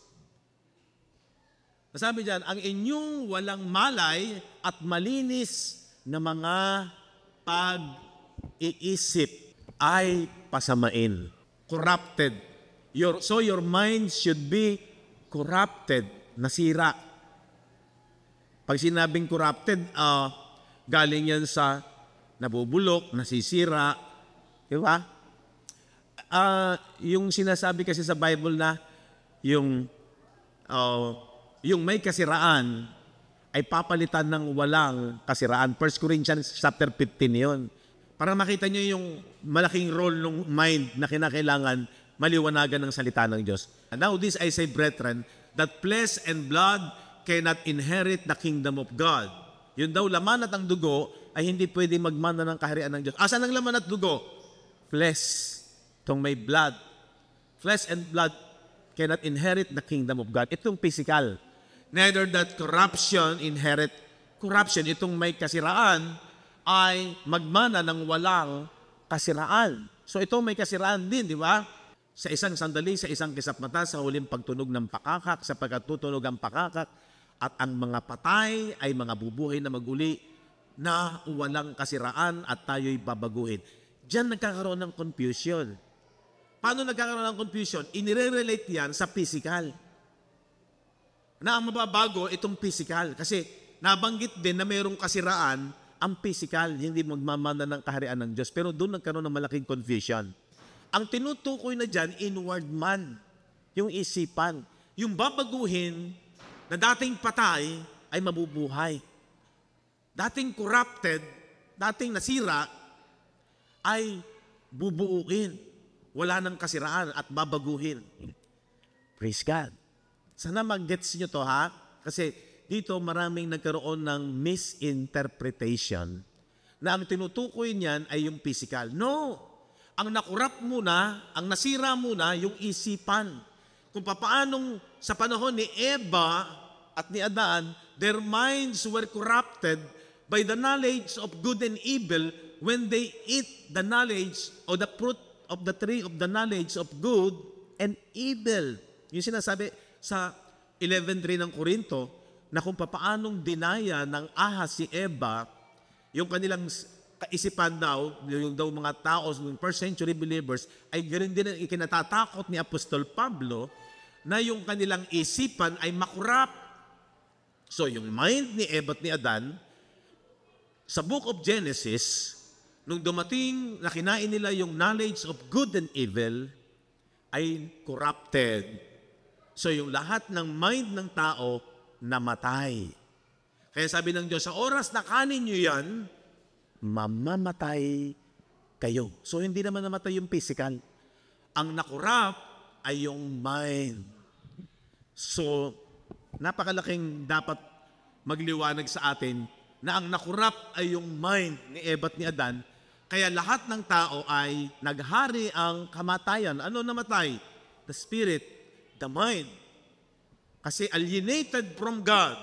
Sabi diyan, ang inyong walang malay at malinis na mga pag-iisip ay pasamain. Corrupted. So your mind should be corrupted, nasira. Pag sinabing corrupted, galing yan sa nabubulok, nasisira. Di ba? Yung sinasabi kasi sa Bible na yung may kasiraan ay papalitan ng walang kasiraan. 1 Corinthians chapter 15 yun. Para makita nyo yung malaking role ng mind na kinakailangan maliwanagan ng salita ng Diyos. And now this I say, brethren, that flesh and blood cannot inherit the kingdom of God. Yun daw, laman at ang dugo ay hindi pwede magmana ng kaharian ng Diyos. Asan ang laman at dugo? Flesh. Itong may blood. Flesh and blood cannot inherit the kingdom of God. Itong physical. Neither that corruption inherit corruption. Itong may kasiraan ay magmana ng walang kasiraan. So ito may kasiraan din, di ba? Sa isang sandali, sa isang kisap mata, sa huling pagtunog ng pakakak, sa pagkatutunog ang pakakak, at ang mga patay ay mga bubuhay na maguli na walang kasiraan at tayo'y babaguhin. Diyan nagkakaroon ng confusion. Paano nagkakaroon ng confusion? Inire-relate yan sa physical. Na ang mababago itong physical. Kasi nabanggit din na mayroong kasiraan ang physical, hindi magmamana ng kaharian ng Diyos. Pero doon nagkaroon ng malaking confusion. Ang tinutukoy na dyan, inward man. Yung isipan. Yung babaguhin na dating patay ay mabubuhay. Dating corrupted, dating nasira, ay bubuuin. Wala nang kasiraan at babaguhin. Praise God. Sana mag-gets nyo to, ha? Kasi dito maraming nagkaroon ng misinterpretation na ang tinutukoy niyan ay yung physical. No! Ang nakurap muna, ang nasira muna, yung isipan. Kung papaanong sa panahon ni Eva at ni Adan, their minds were corrupted by the knowledge of good and evil when they eat the knowledge or the fruit of the tree of the knowledge of good and evil. Yung sinasabi sa 11:3 ng Korinto, na kung papaanong dinaya ng ahas si Eva, yung kanilang kaisipan daw, yung daw mga tao, yung first century believers, ay ganoon din ang ikinatatakot ni Apostol Pablo na yung kanilang isipan ay makurap. So yung mind ni Eva at ni Adan, sa book of Genesis, nung dumating na kinain nila yung knowledge of good and evil, ay corrupted. So yung lahat ng mind ng tao, namatay. Kaya sabi ng Diyos, sa oras na kanin nyo yan, mamamatay kayo. So hindi naman namatay yung physical. Ang nakurap ay yung mind. So napakalaking dapat magliwanag sa atin na ang nakurap ay yung mind ni Eva at ni Adan. Kaya lahat ng tao ay naghari ang kamatayan. Ano namatay? The spirit, the mind. Kasi alienated from God,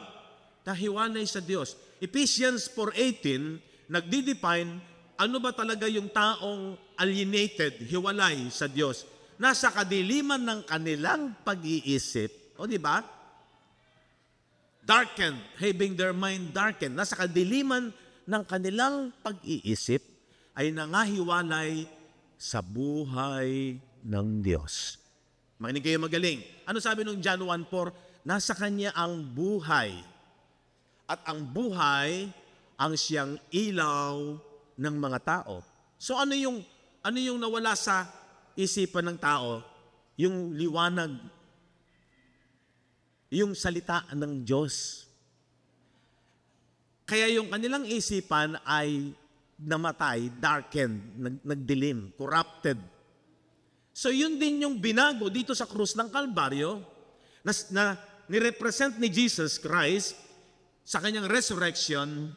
nahiwanay sa Diyos. Ephesians 4:18 nagdi-define ano ba talaga yung taong alienated, hiwalay sa Diyos. Nasa kadiliman ng kanilang pag-iisip. O di ba? Darkened, having their mind darkened. Nasa kadiliman ng kanilang pag-iisip ay nangahiwalay sa buhay ng Diyos. Makinig kayo magaling. Ano sabi nung John 1:4? Nasa Kanya ang buhay. At ang buhay ang siyang ilaw ng mga tao. So ano yung nawala sa isipan ng tao? Yung liwanag, yung salita ng Diyos. Kaya yung kanilang isipan ay namatay, darkened, nagdilim, corrupted. So yun din yung binago dito sa krus ng Kalbaryo na nirepresent ni Jesus Christ sa kanyang resurrection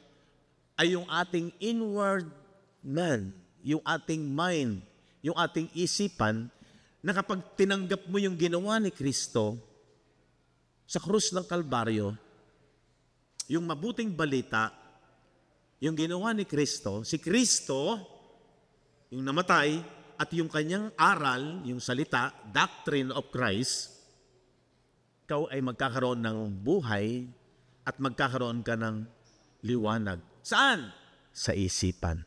ay yung ating inward man, yung ating mind, yung ating isipan na kapag tinanggap mo yung ginawa ni Kristo sa krus ng Kalbaryo, yung mabuting balita, yung ginawa ni Kristo, si Kristo, yung namatay, at yung kanyang aral, yung salita, doctrine of Christ, ikaw ay magkakaroon ng buhay at magkakaroon ka ng liwanag. Saan? Sa isipan.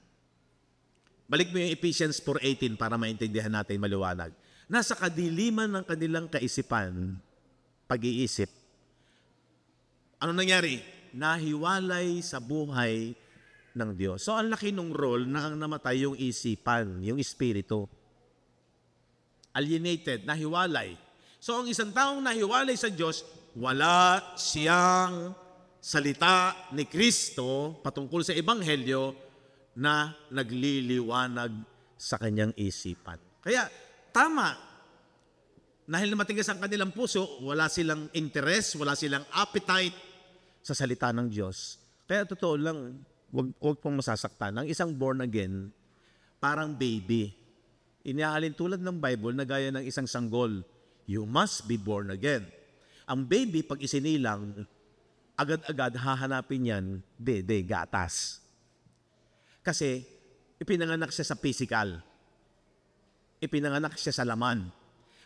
Balik mo yung Ephesians 4:18 para maintindihan natin maliwanag. Nasa kadiliman ng kanilang kaisipan, pag-iisip, ano nangyari? Nahiwalay sa buhay ng Diyos. So, ang laki ng role na ang namatay yung isipan, yung espiritu. Alienated, nahiwalay. So, ang isang taong nahiwalay sa Diyos, wala siyang salita ni Kristo patungkol sa Ebanghelyo na nagliliwanag sa kanyang isipan. Kaya, tama. Dahil na matigas ang kanilang puso, wala silang interest, wala silang appetite sa salita ng Diyos. Kaya totoo lang, Huwag pong masasaktan. Ang isang born again, parang baby. Iniaalin tulad ng Bible na gaya ng isang sanggol. You must be born again. Ang baby, pag isinilang, agad-agad hahanapin yan, gatas. Kasi, ipinanganak siya sa physical. Ipinanganak siya sa laman.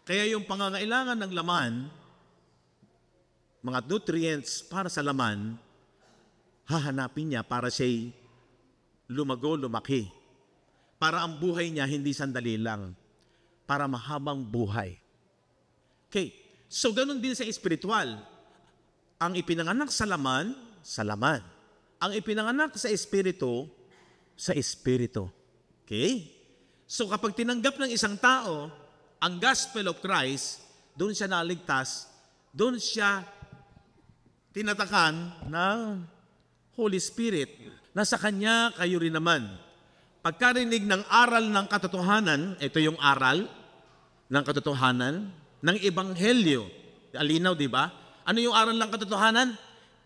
Kaya yung pangangailangan ng laman, mga nutrients para sa laman, hahanapin niya para siya'y lumago, lumaki. Para ang buhay niya hindi sandali lang. Para mahabang buhay. Okay. So, ganun din sa espiritual. Ang ipinanganak sa laman, sa laman. Ang ipinanganak sa espiritu, sa espiritu. Okay? So, kapag tinanggap ng isang tao ang gospel of Christ, doon siya naligtas, doon siya tinatakan ng Holy Spirit. Nasa Kanya kayo rin naman. Pagkarinig ng aral ng katotohanan, ito yung aral ng katotohanan, ng Ebanghelyo. Alinaw, di ba? Ano yung aral ng katotohanan?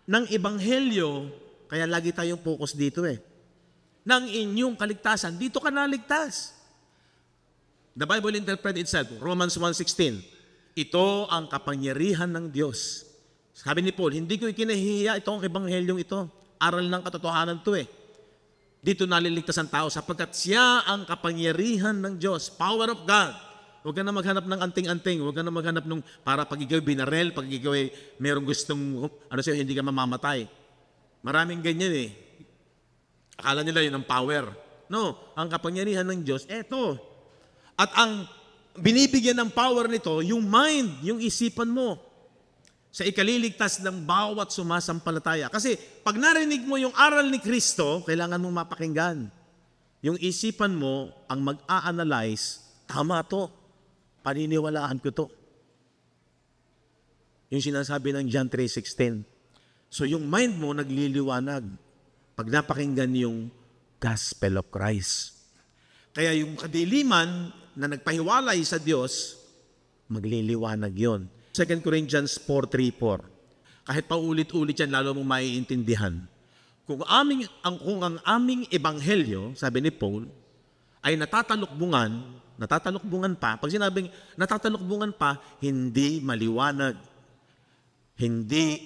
Ng Ebanghelyo. Kaya lagi tayong focus dito ng inyong kaligtasan. Dito ka naligtas. The Bible interprets itself, Romans 1:16. Ito ang kapangyarihan ng Diyos. Sabi ni Paul, hindi ko ikinahihiya itong Ebanghelyong ito. Aral ng katotohanan to Dito naliligtas ang tao sapagkat siya ang kapangyarihan ng Diyos. Power of God. Huwag ka na maghanap ng anting-anting. Huwag ka na maghanap ng para pag ikaw binarel, pag ikaw merong gustong, hindi ka mamamatay. Maraming ganyan Akala nila yun ang power. No, ang kapangyarihan ng Diyos, eto. At ang binibigyan ng power nito, yung mind, yung isipan mo. Sa ikaliligtas ng bawat sumasampalataya. Kasi pag narinig mo yung aral ni Kristo, kailangan mong mapakinggan. Yung isipan mo ang mag-a-analyze, tama to, paniniwalaan ko to. Yung sinasabi ng John 3:16. So yung mind mo nagliliwanag pag napakinggan yung gospel of Christ. Kaya yung kadiliman na nagpahiwalay sa Diyos, magliliwanag yon. 2 Corinthians 4:3-4. Kahit paulit-ulit yan, lalo mong maiintindihan. Kung ang aming ebanghelyo, sabi ni Paul, ay natatalukbungan pa, pag sinabing natatalukbungan pa, hindi maliwanag. Hindi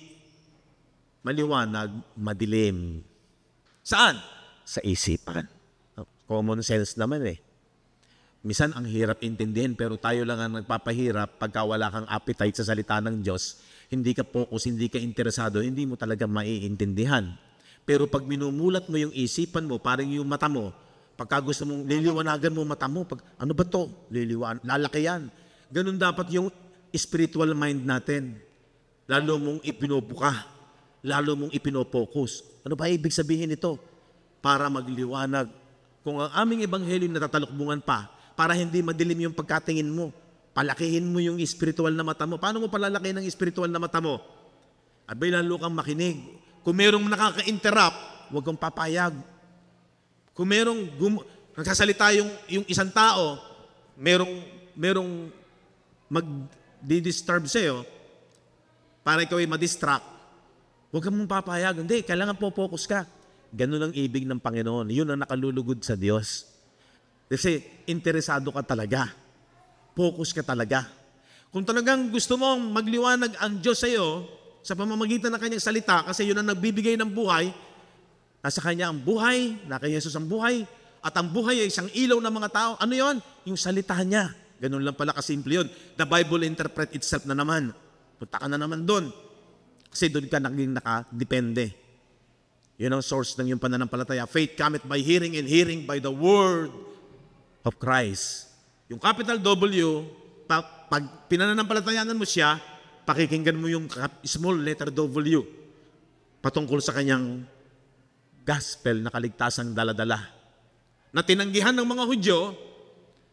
maliwanag, madilim. Saan? Sa isipan. Common sense naman Minsan ang hirap intindihin pero tayo lang ang nagpapahirap pagka wala kang appetite sa salita ng Diyos. Hindi ka focus, hindi ka interesado, hindi mo talaga maiintindihan. Pero pag minumulat mo yung isipan mo, parang yung mata mo, pagka gusto mong liliwanagan mo mata mo, ano ba to? Lalaki yan. Ganun dapat yung spiritual mind natin. Lalo mong ipinubuka, lalo mong ipinopokus. Ano ba ibig sabihin nito? Para magliwanag Kung ang aming ebanghelyo natatalukbungan pa, para hindi madilim yung pagkatingin mo, palakihin mo yung spiritual na mata mo. Paano mo palalakihin ang spiritual na mata mo? Abay, lalo kang makinig. Kung merong nakaka-interrupt, huwag kang papayag. Kung merong nagsasalita yung isang tao, merong mag-disturb sa'yo, para ikaw ay ma-distract, huwag kang mong papayag. Hindi, kailangan po-focus ka. Ganun ang ibig ng Panginoon. Yun ang nakalulugod sa Diyos. Kasi interesado ka talaga. Focus ka talaga. Kung talagang gusto mong magliwanag ang Diyos sa iyo sa pamamagitan ng kanyang salita, kasi yun ang nagbibigay ng buhay, nasa kanya ang buhay, na kay Jesus ang buhay, at ang buhay ay isang ilaw ng mga tao. Ano yon? Yung salita niya. Ganun lang pala kasimple yun. The Bible interpret itself na naman. Punta ka na naman doon. Kasi doon ka naging nakadepende. Yun ang source ng iyong pananampalataya. Faith cometh by hearing, and hearing by the word of Christ. Yung capital W, pag pinananampalatayanan mo siya, pakikinggan mo yung small letter W patungkol sa kanyang gospel na kaligtasang daladala. Na tinanggihan ng mga Hudyo,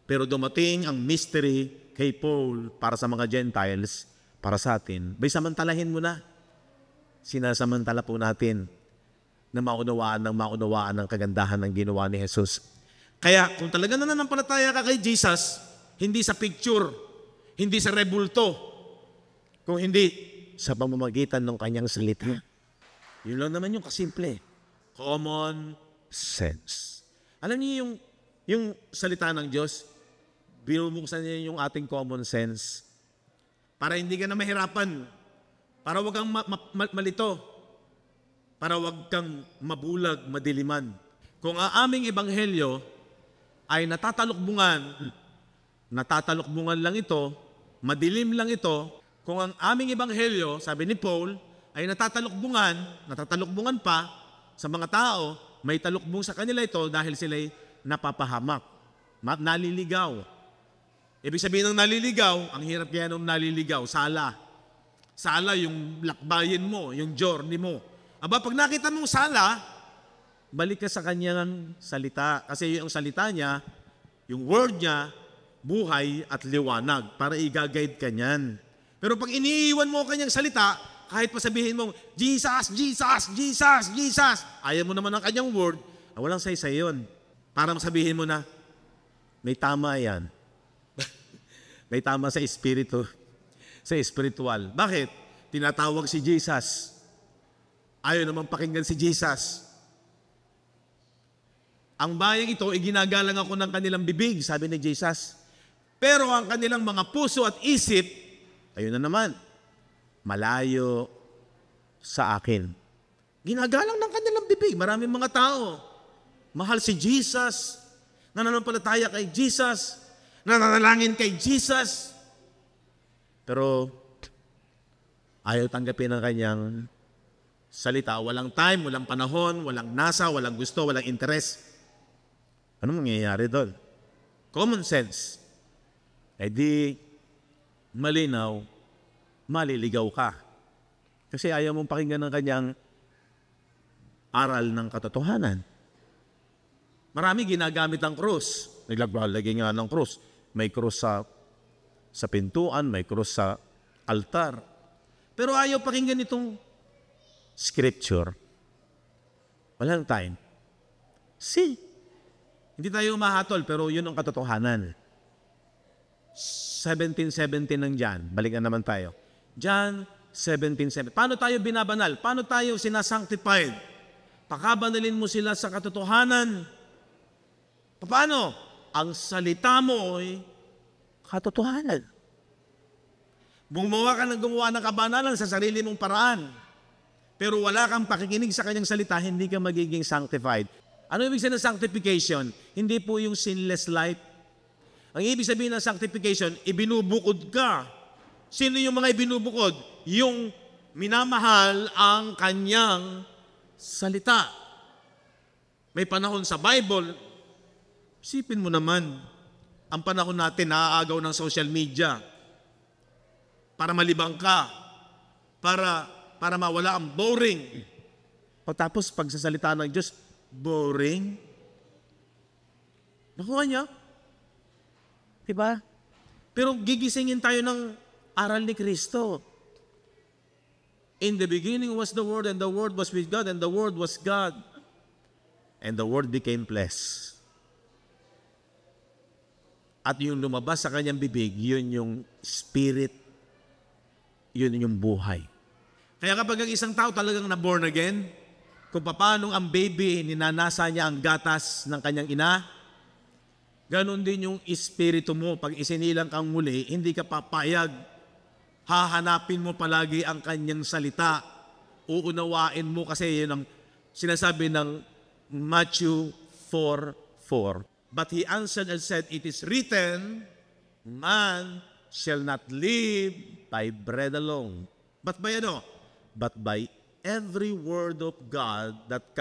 pero dumating ang mystery kay Paul para sa mga Gentiles, para sa atin. Bay, samantalahin mo na. Sinasamantala po natin na maunawaan ng kagandahan ng ginawa ni Jesus. Kaya kung talaga nananampalataya ka kay Jesus, hindi sa picture, hindi sa rebulto, kung hindi sa pamamagitan ng kanyang salita. Yun lang naman yung kasimple. Common sense. Alam niyo yung salita ng Diyos, binubuksan niya yung ating common sense para hindi ka na mahirapan, para wag kang malito, para wag kang mabulag, madiliman. Kung ang aming ebanghelyo ay natatalukbungan lang ito, madilim lang ito, kung ang aming ebanghelyo, sabi ni Paul, ay natatalukbungan pa sa mga tao, may talukbong sa kanila ito dahil sila'y napapahamak, naliligaw. Ibig sabihin ng naliligaw, ang hirap kaya nung naliligaw, sala. Sala yung lakbayin mo, yung journey mo. Aba, pag nakita mong sala, balik ka sa kanyang salita. Kasi yung salita niya, yung word niya, buhay at liwanag para i-guide ka niyan. Pero pag iniiwan mo kanyang salita, kahit pa sabihin mong, Jesus, Jesus, Jesus, Jesus, ayaw mo naman ang kanyang word, walang saysay yun. Para sabihin mo na, may tama yan. May tama sa espiritu, sa espiritual. Bakit? Tinatawag si Jesus. Ayaw naman pakinggan si Jesus. Ang bayang ito, iginagalang ako ng kanilang bibig, sabi ni Jesus. Pero ang kanilang mga puso at isip, ayun na naman, malayo sa akin. Ginagalang ng kanilang bibig. Maraming mga tao. Mahal si Jesus. Nananampalataya kay Jesus. Nananalangin kay Jesus. Pero ayaw tanggapin ang kanyang salita. Walang time, walang panahon, walang nasa, walang gusto, walang interes. Ano mangyayari doon? Common sense. Eh di, malinaw, maliligaw ka. Kasi ayaw mong pakinggan ng kanyang aral ng katotohanan. Marami ginagamit ang krus. Naglalagay nga ng krus. May krus sa pintuan, may krus sa altar. Pero ayaw pakinggan itong scripture. Walang time. See? Hindi tayo umahatol, pero yun ang katotohanan. 17:17 ng John. Balikan naman tayo. John 17:17. Paano tayo binabanal? Paano tayo sinasanctified? Pakabanalin mo sila sa katotohanan. Paano? Ang salita mo ay katotohanan. Gumawa ka ng gumawa ng kabanalan sa sarili mong paraan. Pero wala kang pakikinig sa kanyang salita, hindi ka magiging sanctified. Ano ibig sabihin ng sanctification? Hindi po yung sinless life. Ang ibig sabihin ng sanctification, ibinubukod ka. Sino yung mga ibinubukod? Yung minamahal ang kanyang salita. May panahon sa Bible, isipin mo naman, ang panahon natin naaagaw ng social media para malibang ka, para mawala ang boring. O tapos pagsasalita ng Diyos, boring. Nakuha niya. Diba? Pero gigisingin tayo ng aral ni Kristo. In the beginning was the Word, and the Word was with God, and the Word was God. And the Word became flesh. At yung lumabas sa kanyang bibig, yun yung spirit, yun yung buhay. Kaya kapag ang isang tao talagang na-born again, kung paano ang baby, ninanasa niya ang gatas ng kanyang ina, ganon din yung espiritu mo. Pag isinilang kang muli, hindi ka papayag. Hahanapin mo palagi ang kanyang salita. Uunawain mo kasi yun ang sinasabi ng Matthew 4:4. But he answered and said, it is written, man shall not live by bread alone. But by ano? But by every word of God that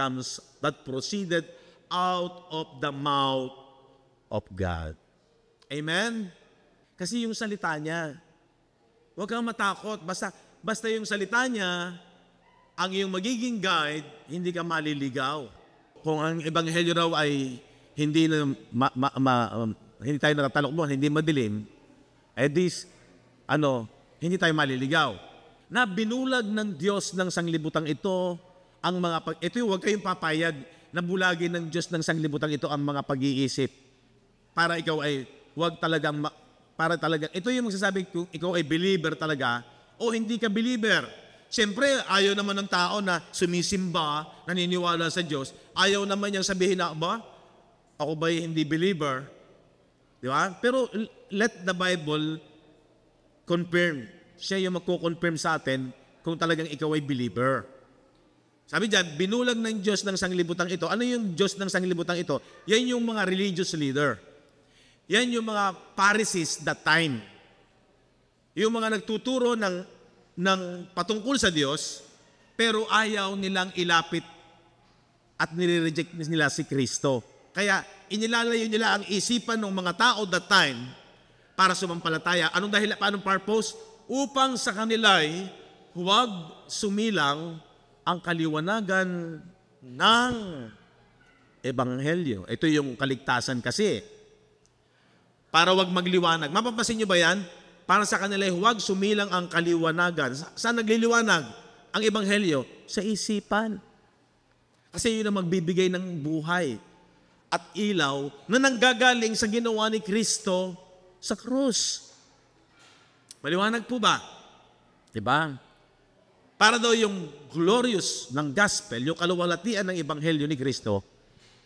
proceeded out of the mouth of God. Amen? Kasi yung salita niya, huwag kang matakot. Basta yung salita niya, ang iyong magiging guide, hindi ka maliligaw. Kung ang ebanghelyo raw ay hindi hindi tayo natatalokbon, hindi madilim, hindi tayo maliligaw. Na binulag ng Diyos ng sanglibutang ito, huwag kayong papayag na bulagin ng Diyos ng sanglibutang ito ang mga pag-iisip. Para ikaw ay ito yung magsasabi kung ikaw ay believer talaga o hindi ka believer. Siyempre, ayaw naman ng tao na sumisimba, naniniwala sa Diyos. Ayaw naman niyang sabihin na, ako ba'y hindi believer? Di ba? Pero let the Bible confirm. Siya yung magko-confirm sa atin kung talagang ikaw ay believer. Sabi dyan, binulag ng Diyos ng sanglibutang ito. Ano yung Diyos ng sanglibutang ito? Yan yung mga religious leader. Yan yung mga Pharisees that time. Yung mga nagtuturo ng patungkol sa Diyos, pero ayaw nilang ilapit at nire-reject nila si Kristo. Kaya inilalayo nila ang isipan ng mga tao that time para sumampalataya. Anong dahil, anong purpose? Upang sa kanila'y huwag sumilang ang kaliwanagan ng ebanghelyo. Ito yung kaligtasan kasi. Para huwag magliwanag. Mapapasin nyo ba yan? Para sa kanila'y huwag sumilang ang kaliwanagan. Saan nagliliwanag ang ebanghelyo? Sa isipan. Kasi yun ang magbibigay ng buhay at ilaw na nanggagaling sa ginawa ni Kristo sa krus. Maliwanag po ba? Diba? Para daw yung glorious ng gospel, yung kaluwalhatian ng ebanghelyo ni Kristo,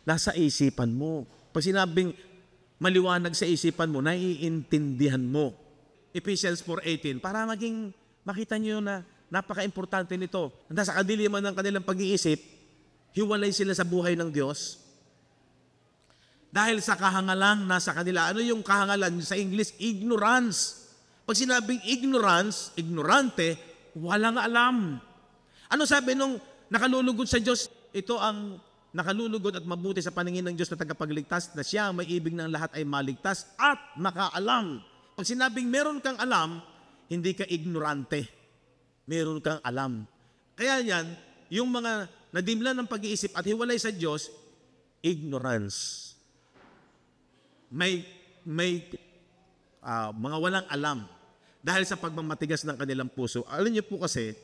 nasa isipan mo. Pag sinabing maliwanag sa isipan mo, naiintindihan mo. Ephesians 4:18, para makita nyo na napaka-importante nito. Nasa kadiliman ng kanilang pag-iisip, hiwalay sila sa buhay ng Diyos. Dahil sa kahangalang nasa kanila. Ano yung kahangalan? Sa English, ignorance. Pag sinabing ignorance, ignorante, walang alam. Ano sabi nung nakalulugod sa Diyos? Ito ang nakalulugod at mabuti sa paningin ng Diyos na tagapagligtas, na siya ang may ibig ng lahat ay maligtas at makaalam. Pag sinabing meron kang alam, hindi ka ignorante. Meron kang alam. Kaya yan, yung mga nadimlan ng pag-iisip at hiwalay sa Diyos, ignorance. May mga walang alam dahil sa pagmamatigas ng kanilang puso. Alam niyo po kasi,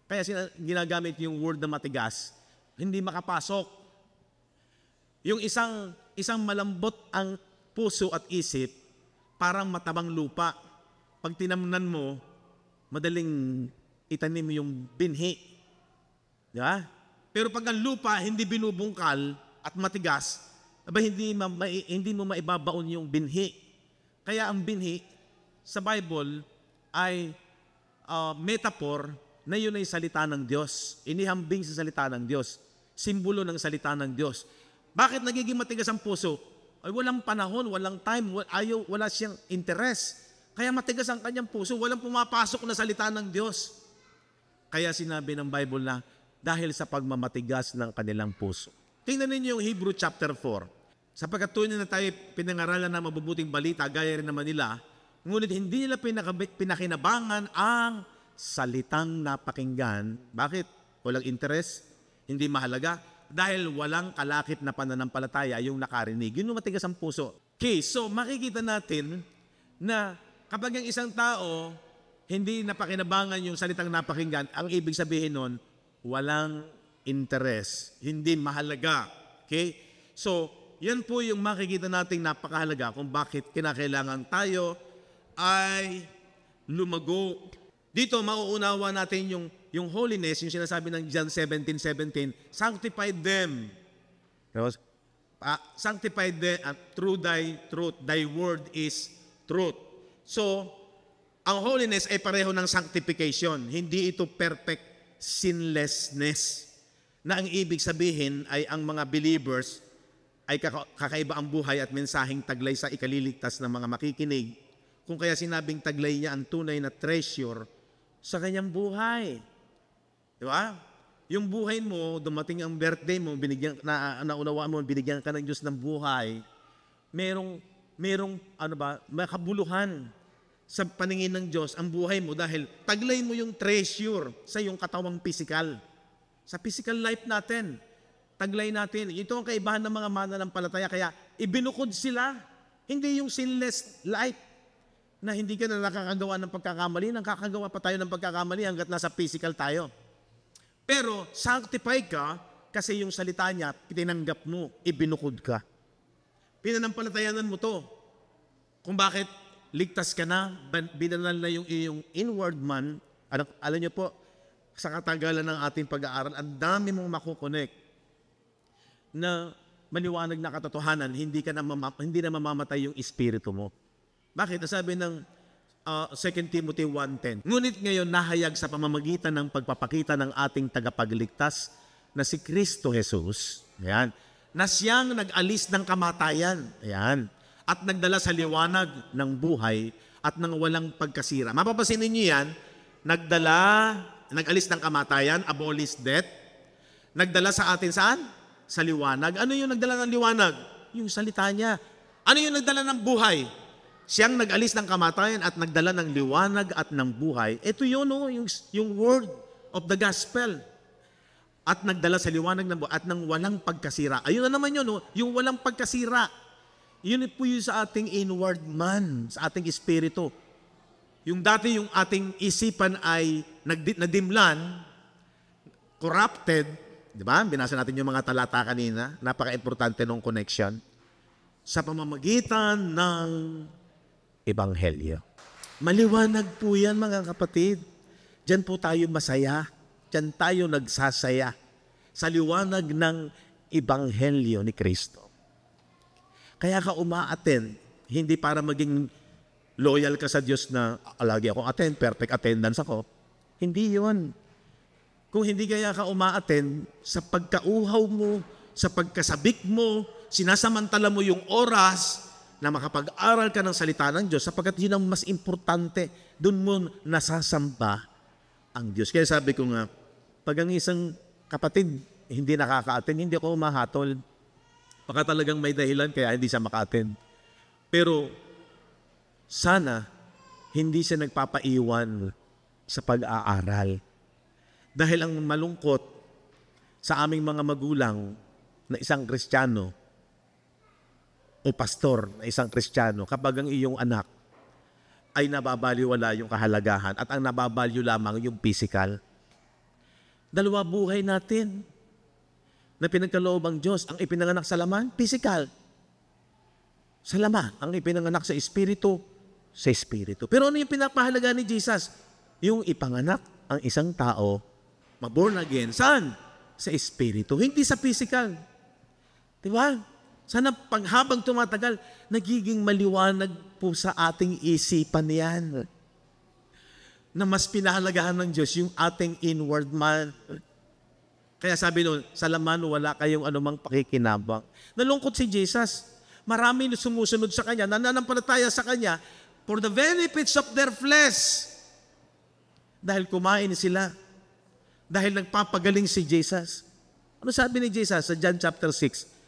kaya ginagamit yung word na matigas, hindi makapasok. Yung isang malambot ang puso at isip, parang matabang lupa. Pag tinamnan mo, madaling itanim yung binhi. Di ba? Pero pag ang lupa hindi binubungkal at matigas, hindi mo maibabaon yung binhi. Kaya ang binhi sa Bible ay metaphor na yun ay salita ng Diyos. Inihambing sa salita ng Diyos. Simbolo ng salita ng Diyos. Bakit nagiging matigas ang puso? Ay walang panahon, walang time, wala siyang interest. Kaya matigas ang kanyang puso, walang pumapasok na salita ng Diyos. Kaya sinabi ng Bible na dahil sa pagmamatigas ng kanilang puso. Tingnan ninyo yung Hebrew chapter 4. Sapagkat tunay na tayo pinangaralan ng mabubuting balita, gaya rin naman nila, ngunit hindi nila pinakinabangan ang salitang napakinggan. Bakit? Walang interest? Hindi mahalaga? dahil walang kalakip na pananampalataya yung nakarinig. Yun yung matigas ang puso. Okay, so makikita natin na kapag ang isang tao hindi napakinabangan yung salitang napakinggan, ang ibig sabihin nun, walang interest, hindi mahalaga. Okay? So, yan po yung makikita nating napakahalaga kung bakit kinakailangan tayo ay lumago. Dito, mauunawa natin yung holiness, yung sinasabi ng John 17:17, sanctify them. Sanctify them through thy truth. Thy word is truth. So, ang holiness ay pareho ng sanctification. Hindi ito perfect sinlessness. Na ang ibig sabihin ay ang mga believers ay kakaiba ang buhay at mensaheng taglay sa ikaliligtas ng mga makikinig. Kung kaya sinabing taglay niya ang tunay na treasure sa kanyang buhay. Di ba? Yung buhay mo, dumating ang birthday mo, naunawaan mo, binigyan ka ng Diyos ng buhay, merong makabuluhan sa paningin ng Diyos ang buhay mo dahil taglay mo yung treasure sa iyong katawang physical. Sa physical life natin, taglay natin. Ito ang kaibahan ng mga mananampalataya. Kaya ibinukod sila. Hindi yung sinless life na hindi ka na nakakagawa ng pagkakamali. Nakakagawa pa tayo ng pagkakamali hanggat nasa physical tayo. Pero sanctify ka kasi yung salita niya, tinanggap mo, ibinukod ka. Pinanampalatayanan mo to. Kung bakit ligtas ka na, binanal na yung iyong inward man. Alam niyo po, sa katagalan ng ating pag-aaral, ang dami mong makukonek na maliwanag na katotohanan, hindi na mamamatay yung espiritu mo. Bakit? Sabi ng 2 Timothy 1:10, ngunit ngayon nahayag sa pamamagitan ng pagpapakita ng ating tagapagligtas na si Kristo Jesus, ayan, na siyang nag-alis ng kamatayan, ayan, at nagdala sa liwanag ng buhay at ng walang pagkasira. Mapapansin niyo yan, nag-alis ng kamatayan, abolish death, nagdala sa atin saan? Sa liwanag. Ano yung nagdala ng liwanag? Yung salita niya. Ano yung nagdala ng buhay? Siyang nag-alis ng kamatayan at nagdala ng liwanag at ng buhay. Ito yun, yung word of the gospel. At nagdala sa liwanag ng buhay at ng walang pagkasira. Ayun na naman yun, yung walang pagkasira. Yun po yun sa ating inward man, sa ating espiritu. Yung dati yung ating isipan ay nadimlan, corrupted, di ba? Binasa natin yung mga talata kanina, napaka-importante ng connection, sa pamamagitan ng Ebanghelyo. Maliwanag po yan, mga kapatid. Diyan po tayo masaya. Diyan tayo nagsasaya. Sa liwanag ng Ebanghelyo ni Kristo. Kaya ka umaattend, hindi para maging loyal ka sa Diyos na lagi akong attend, perfect attendance ako. Hindi yun. Kung hindi kaya ka umaattend, sa pagkauhaw mo, sa pagkasabik mo, sinasamantala mo yung oras na makapag-aral ka ng salita ng Diyos sapagkat yun ang mas importante. Doon mo nasasamba ang Diyos. Kaya sabi ko nga, pag ang isang kapatid hindi nakaka-attend, hindi ako umahatol. Baka talagang may dahilan kaya hindi siya maka-attend. Pero sana hindi siya nagpapaiwan sa pag-aaral. Dahil ang malungkot sa aming mga magulang na isang Kristiyano o pastor na isang Kristiyano, kapag ang iyong anak ay nababaliwala yung kahalagahan at ang nababalyo lamang yung physical. Dalawa buhay natin na pinagkaloob ang Diyos. Ang ipinanganak sa laman, physical. Sa laman. Ang ipinanganak sa espiritu, sa espiritu. Pero ano yung pinapahalaga ni Jesus? Yung ipanganak ang isang tao, born again. Saan? Sa espiritu. Hindi sa physical. Diba? Sana habang tumatagal, nagiging maliwanag po sa ating isipan yan. Na mas pinahalagahan ng Diyos yung ating inward man. Kaya sabi noon, sa laman wala kayong anumang pakikinabang. Nalungkot si Jesus. Marami na sumusunod sa Kanya, nananampalataya sa Kanya for the benefits of their flesh. Dahil kumain sila. Dahil nagpapagaling si Jesus. Ano sabi ni Jesus sa John chapter 6?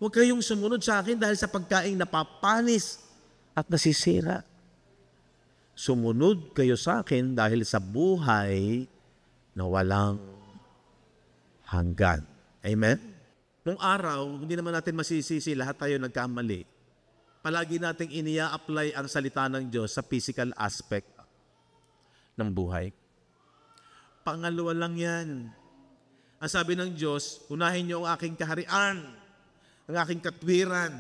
Huwag kayong sumunod sa akin dahil sa pagkain napapanis at nasisira. Sumunod kayo sa akin dahil sa buhay na walang hanggan. Amen? nung araw, hindi naman natin masisisi, lahat tayo nagkamali. Palagi nating inia-apply ang salita ng Diyos sa physical aspect ng buhay. Pangalawa lang yan. Ang sabi ng Diyos, unahin niyo ang aking kaharian, ang aking katwiran,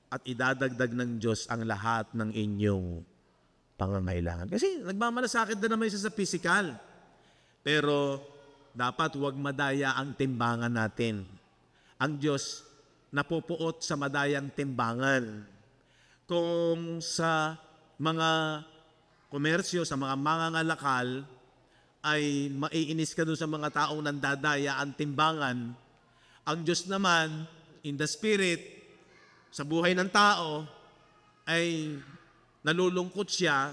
at idadagdag ng Diyos ang lahat ng inyong pangangailangan. Kasi nagmamalasakit na naman siya sa physical. Pero dapat huwag madaya ang timbangan natin. Ang Diyos napupuot sa madayang timbangan. Kung sa mga komersyo, sa mga mangangalakal, ay maiinis ka doon sa mga taong nandadaya ang timbangan, ang Diyos naman, in the Spirit, sa buhay ng tao, ay nalulungkot siya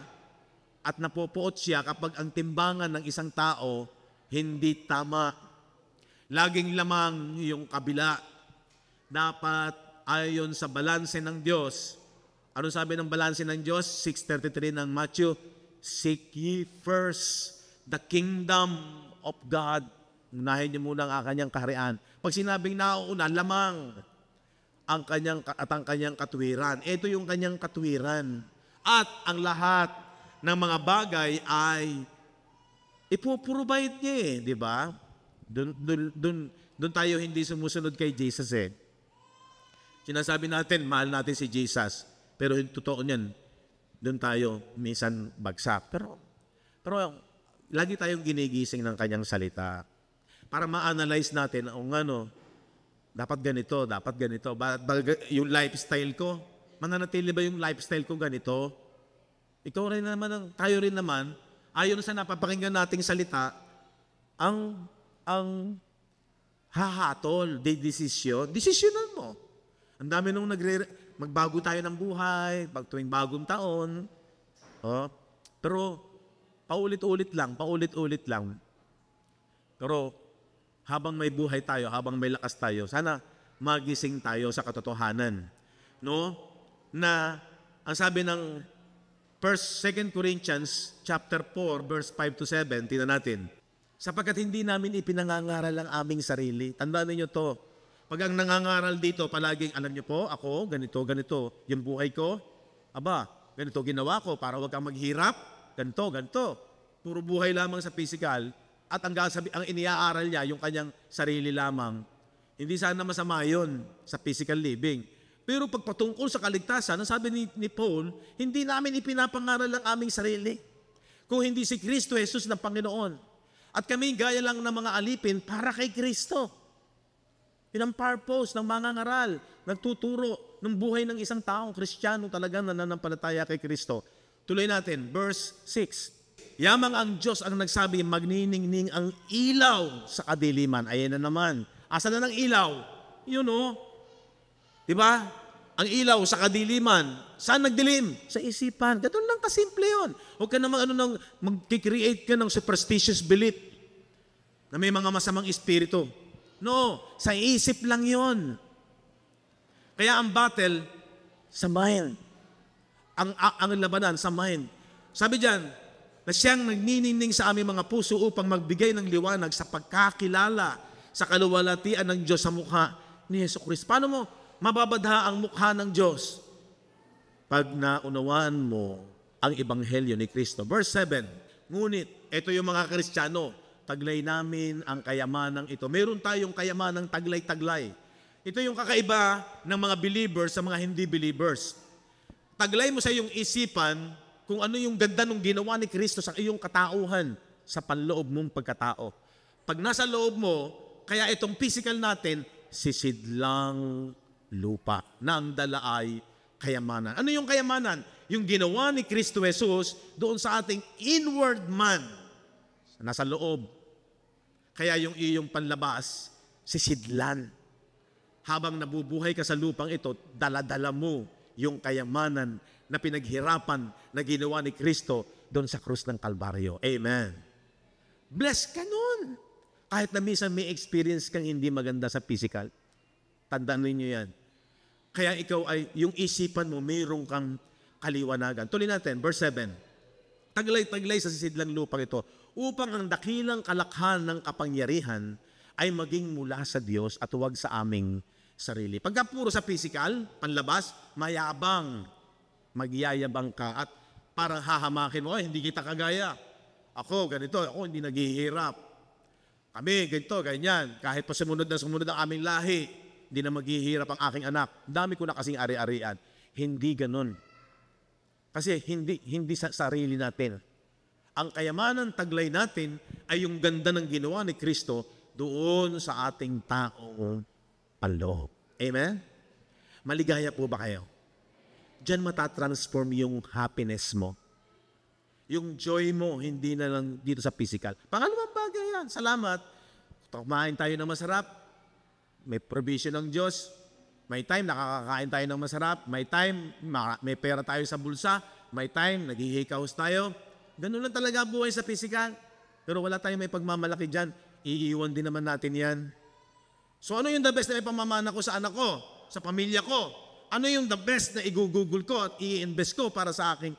at napupuot siya kapag ang timbangan ng isang tao hindi tama. Laging lamang yung kabila. Dapat ayon sa balanse ng Diyos. Ano sabi ng balanse ng Diyos? 6:33 ng Matthew, seek ye first the kingdom of God. Unahin niyo muna ang kanyang kaharian. Pag sinabing nauuna, lamang ang kanyang katwiran. Ito yung kanyang katwiran. At ang lahat ng mga bagay ay ipoprovide niya eh, di ba? Doon tayo hindi sumusunod kay Jesus eh. Sinasabi natin, mahal natin si Jesus. Pero yung totoo niyan, doon tayo minsan bagsak. Pero lagi tayong ginigising ng kanyang salita para ma-analyze natin kung ano, dapat ganito. Yung lifestyle ko, mananatili ba yung lifestyle ko ganito? Ikaw rin naman, tayo rin naman, ayon sa napapakinggan nating salita, ang hahatol, desisyonan mo. Ang dami nung magbago tayo ng buhay, pag tuwing bagong taon. Oh, pero paulit-ulit lang. Pero habang may buhay tayo, habang may lakas tayo, sana magising tayo sa katotohanan. No? Na ang sabi ng 2 Corinthians chapter 4 verse 5 to 7, tingnan natin. Sapagkat hindi namin ipinangangaral ang aming sarili. Tandaan niyo to. Pag ang nangangaral dito, palaging, alam niyo po, ako, ganito, yung buhay ko, ganito ginawa ko para wag kang maghirap, ganito. Puro buhay lamang sa physical, at ang iniaaral niya, yung kanyang sarili lamang. Hindi sana masama yun sa physical living. Pero pag patungkol sa kaligtasan, ang sabi ni Paul, hindi namin ipinapangaral ang aming sarili. Kung hindi si Kristo Jesus ng Panginoon. At kami gaya lang ng mga alipin para kay Kristo. Yun ang purpose ng mangangaral, nagtuturo ng buhay ng isang taong Kristiyano talagang nananampalataya kay Kristo. Tuloy natin, verse 6. Yamang ang Diyos ang nagsabi, magniningning ang ilaw sa kadiliman. Ayan na naman. Asa na ng ilaw? Yun o. Diba? Ang ilaw sa kadiliman. Saan nagdilim? Sa isipan. Ganun lang kasimple yun. Huwag ka namang mag-create ka ng superstitious belief na may mga masamang espiritu. No, sa isip lang yun. Kaya ang battle, sa mind. Ang labanan, sa mind. Sabi diyan, na siyang nagniningning sa aming mga puso upang magbigay ng liwanag sa pagkakilala sa kaluwalhatian ng Diyos sa mukha ni Jesucristo. Paano mo mababadha ang mukha ng Diyos? Pag naunawaan mo ang ebanghelyo ni Kristo. Verse 7, ngunit, ito yung mga Kristiyano, taglay namin ang kayamanang ito. Meron tayong kayamanang taglay-taglay. Ito yung kakaiba ng mga believers sa mga hindi believers. Taglay mo sa iyong isipan kung ano yung ganda ng ginawa ni Kristo sa iyong katauhan sa panloob mong pagkatao. Pag nasa loob mo, kaya itong physical natin, sisidlang lupa na ang dala ay kayamanan. Ano yung kayamanan? Yung ginawa ni Kristo Jesus doon sa ating inward man. Nasa loob. Kaya yung iyong panlabas, sisidlan. Habang nabubuhay ka sa lupang ito, dala-dala mo yung kayamanan na pinaghirapan na ginawa ni Kristo doon sa krus ng Kalbaryo. Amen. Bless ka nun. Kahit na minsan may experience kang hindi maganda sa physical. Tandaan ninyo yan. Kaya ikaw ay, yung isipan mo, mayroong kang kaliwanagan. Tuloy natin, verse 7. Taglay-taglay sa sisidlang lupang ito, upang ang dakilang kalakhan ng kapangyarihan ay maging mula sa Diyos at huwag sa aming sarili. Pagka puro sa physical, panlabas, mayabang, magyayabang ka at parang hahamakin mo, hindi kita kagaya. Ako, ganito, ako hindi naghihirap. Kami, ganito, ganyan. Kahit pa sumunod ang aming lahi, hindi na maghihirap ang aking anak. Dami ko na kasing ari-arian. Hindi ganun. Kasi hindi sa sarili natin. Ang kayamanan taglay natin ay yung ganda ng ginawa ni Kristo doon sa ating taong panloob. Amen? Maligaya po ba kayo? Diyan matatransform yung happiness mo. Yung joy mo, hindi na lang dito sa physical. Pangalawang bagay yan. Salamat. Kumain tayo ng masarap. May provision ng Diyos. May time, nakakakain tayo ng masarap. May time, may pera tayo sa bulsa. May time, naghihikaos tayo. Ganun lang talaga buhay sa physical. Pero wala tayong may pagmamalaki dyan. Iiwan din naman natin yan. So ano yung the best na ipamamana ko sa anak ko? Sa pamilya ko? Ano yung the best na igugugol ko at i-invest ko para sa aking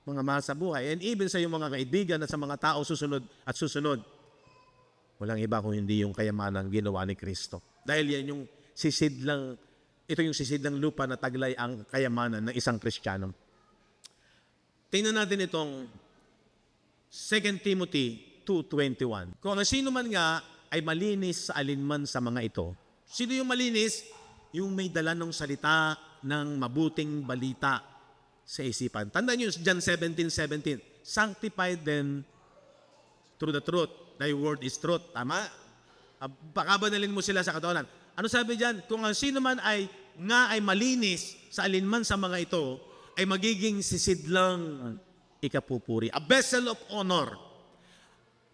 mga mahal sa buhay? And even sa yung mga kaibigan at sa mga tao susunod at susunod. Walang iba kung hindi yung kayamanan ginawa ni Kristo. Dahil yan yung sisidlang, ito yung sisidlang lupa na taglay ang kayamanan ng isang Kristiyano. Tingnan natin itong 2 Timothy 2:21. Kung ang sino man nga ay malinis sa alinman sa mga ito. Sino yung malinis? Yung may dala ng salita ng mabuting balita sa isipan. Tandaan nyo, John 17:17. Sanctify them through the truth. Thy word is truth. Tama? Pakabanalin mo sila sa katotohanan. Ano sabi dyan? Kung ang sino man ay malinis sa alinman sa mga ito, ay magiging sisidlang ikapupuri. A vessel of honor.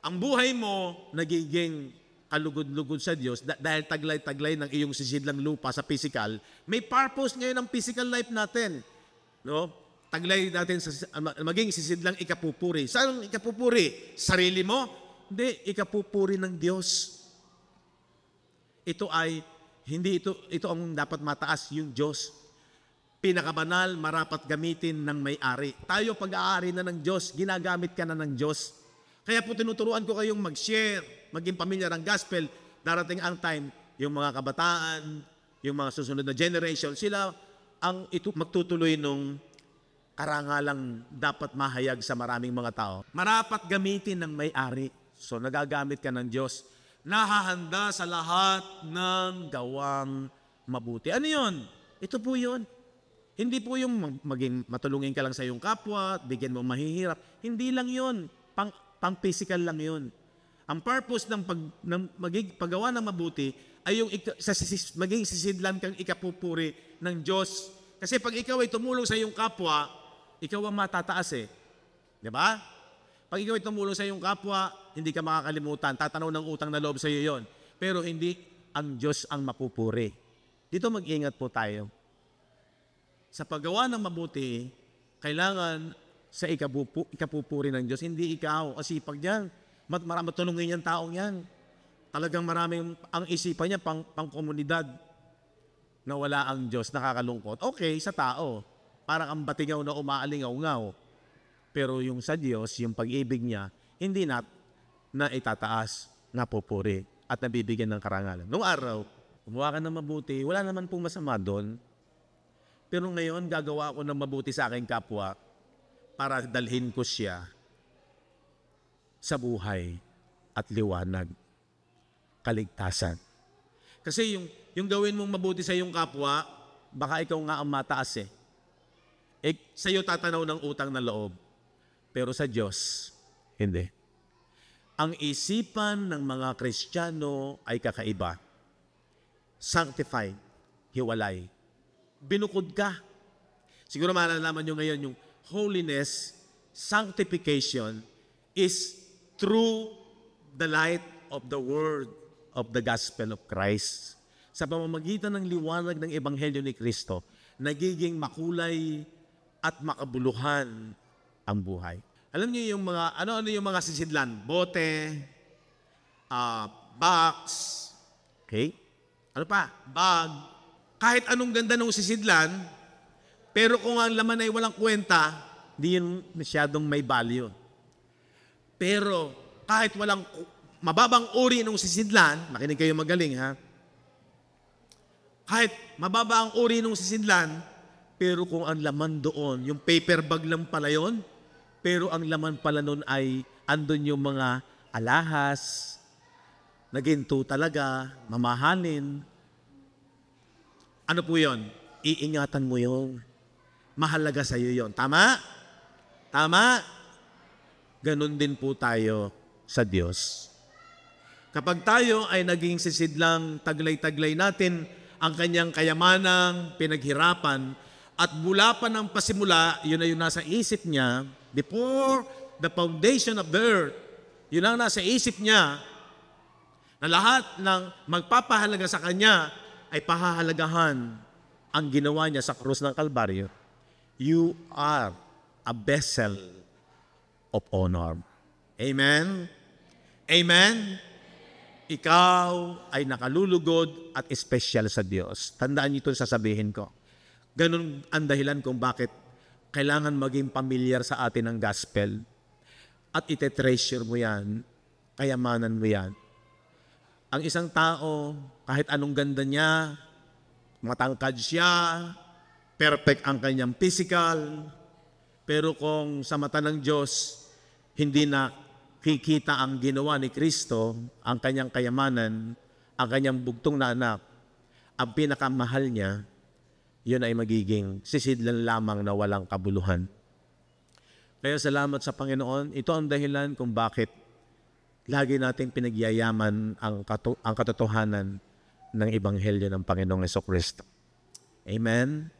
Ang buhay mo nagiging kalugod-lugod sa Diyos dahil taglay-taglay ng iyong sisidlang lupa sa physical. May purpose ngayon ang physical life natin. No? Taglay natin maging sisidlang ikapupuri. Saan ikapupuri? Sarili mo? Hindi, ikapupuri ng Diyos. Ito ay hindi ito ang dapat mataas, yung Diyos. Pinakabanal, marapat gamitin ng may-ari. Tayo pag-aari na ng Diyos, ginagamit ka na ng Diyos. Kaya po tinuturuan ko kayong mag-share, maging pamilya ng gospel. Darating ang time, yung mga kabataan, yung mga susunod na generation, sila ang magtutuloy nung karangalang dapat mahayag sa maraming mga tao. Marapat gamitin ng may-ari. So nagagamit ka ng Diyos. Nahahanda sa lahat ng gawang mabuti. Ano yun? Ito po yun. Hindi po yung maging matulungin ka lang sa iyong kapwa, bigyan mo mahihirap. Hindi lang yun. Pang-physical lang yun. Ang purpose ng paggawa ng mabuti ay yung maging sisidlan kang ikapupuri ng Diyos. Kasi pag ikaw ay tumulong sa iyong kapwa, ikaw ang matataas eh. Di ba? Pag ikaw ay tumulong sa iyong kapwa, hindi ka makakalimutan. Tatanaw ng utang na loob sa iyo yon. Pero hindi ang Diyos ang mapupuri. Dito mag-ingat po tayo. Sa paggawa ng mabuti, kailangan sa ikapupuri ng Diyos. Hindi ikaw. Kasi pag yan, matulungin yung taong yan. Talagang maraming ang isipan niya pang-komunidad na wala ang Diyos, nakakalungkot. Okay, sa tao. Parang ang batigaw na umaalingaw-ngaw. Pero yung sa Diyos, yung pag-ibig niya, hindi na itataas, napupuri, at nabibigyan ng karangalan. Noong araw, gumawa ka ng mabuti, wala naman pong masama doon. Pero ngayon, gagawa ako ng mabuti sa aking kapwa para dalhin ko siya sa buhay at liwanag, kaligtasan. Kasi yung gawin mong mabuti sa iyong kapwa, baka ikaw nga ang mataas eh. Sa iyo tatanaw ng utang na loob. Pero sa Diyos, hindi. Ang isipan ng mga Kristiyano ay kakaiba. Sanctified, hiwalay. Binukod ka. Siguro malalaman nyo ngayon yung holiness, sanctification is through the light of the word of the gospel of Christ. Sa pamamagitan ng liwanag ng Ebanghelyo ni Kristo, nagiging makulay at makabuluhan ang buhay. Alam niyo yung mga, ano yung mga sisidlan? Bote, box, okay? Ano pa? Bag. Kahit anong ganda ng sisidlan, pero kung ang laman ay walang kwenta, di yun masyadong may value. Pero kahit walang mababang uri ng sisidlan, makinig kayo magaling ha, kahit mababa ang uri ng sisidlan, pero kung ang laman doon, yung paper bag lang pala yun, pero ang laman pala nun ay andun yung mga alahas, na ginto talaga, mamahalin. Ano po yun? Iingatan mo yun. Mahalaga sa iyo yun. Tama? Tama? Ganon din po tayo sa Diyos. Kapag tayo ay naging sisidlang taglay-taglay natin ang kanyang kayamanang pinaghirapan at mula pa ng pasimula, yun na yung nasa isip niya, before the foundation of the earth, yun ang nasa isip niya, na lahat ng magpapahalaga sa kanya ay pahahalagahan ang ginawa niya sa krus ng Kalbaryo. You are a vessel of honor. Amen? Amen? Ikaw ay nakalulugod at espesyal sa Diyos. Tandaan niyo itong sasabihin ko. Ganun ang dahilan kung bakit kailangan maging pamilyar sa atin ang gospel. At ite-treasure mo yan, kayamanan mo yan. Ang isang tao, kahit anong ganda niya, matangkad siya, perfect ang kanyang physical, pero kung sa mata ng Diyos, hindi na kikita ang ginawa ni Kristo, ang kanyang kayamanan, ang kanyang bugtong na anak, ang pinakamahal niya, yun ay magiging sisidlan lamang na walang kabuluhan. Kaya salamat sa Panginoon. Ito ang dahilan kung bakit lagi nating pinagyayaman ang katotohanan ng Ebanghelyo ng Panginoong Jesucristo. Amen?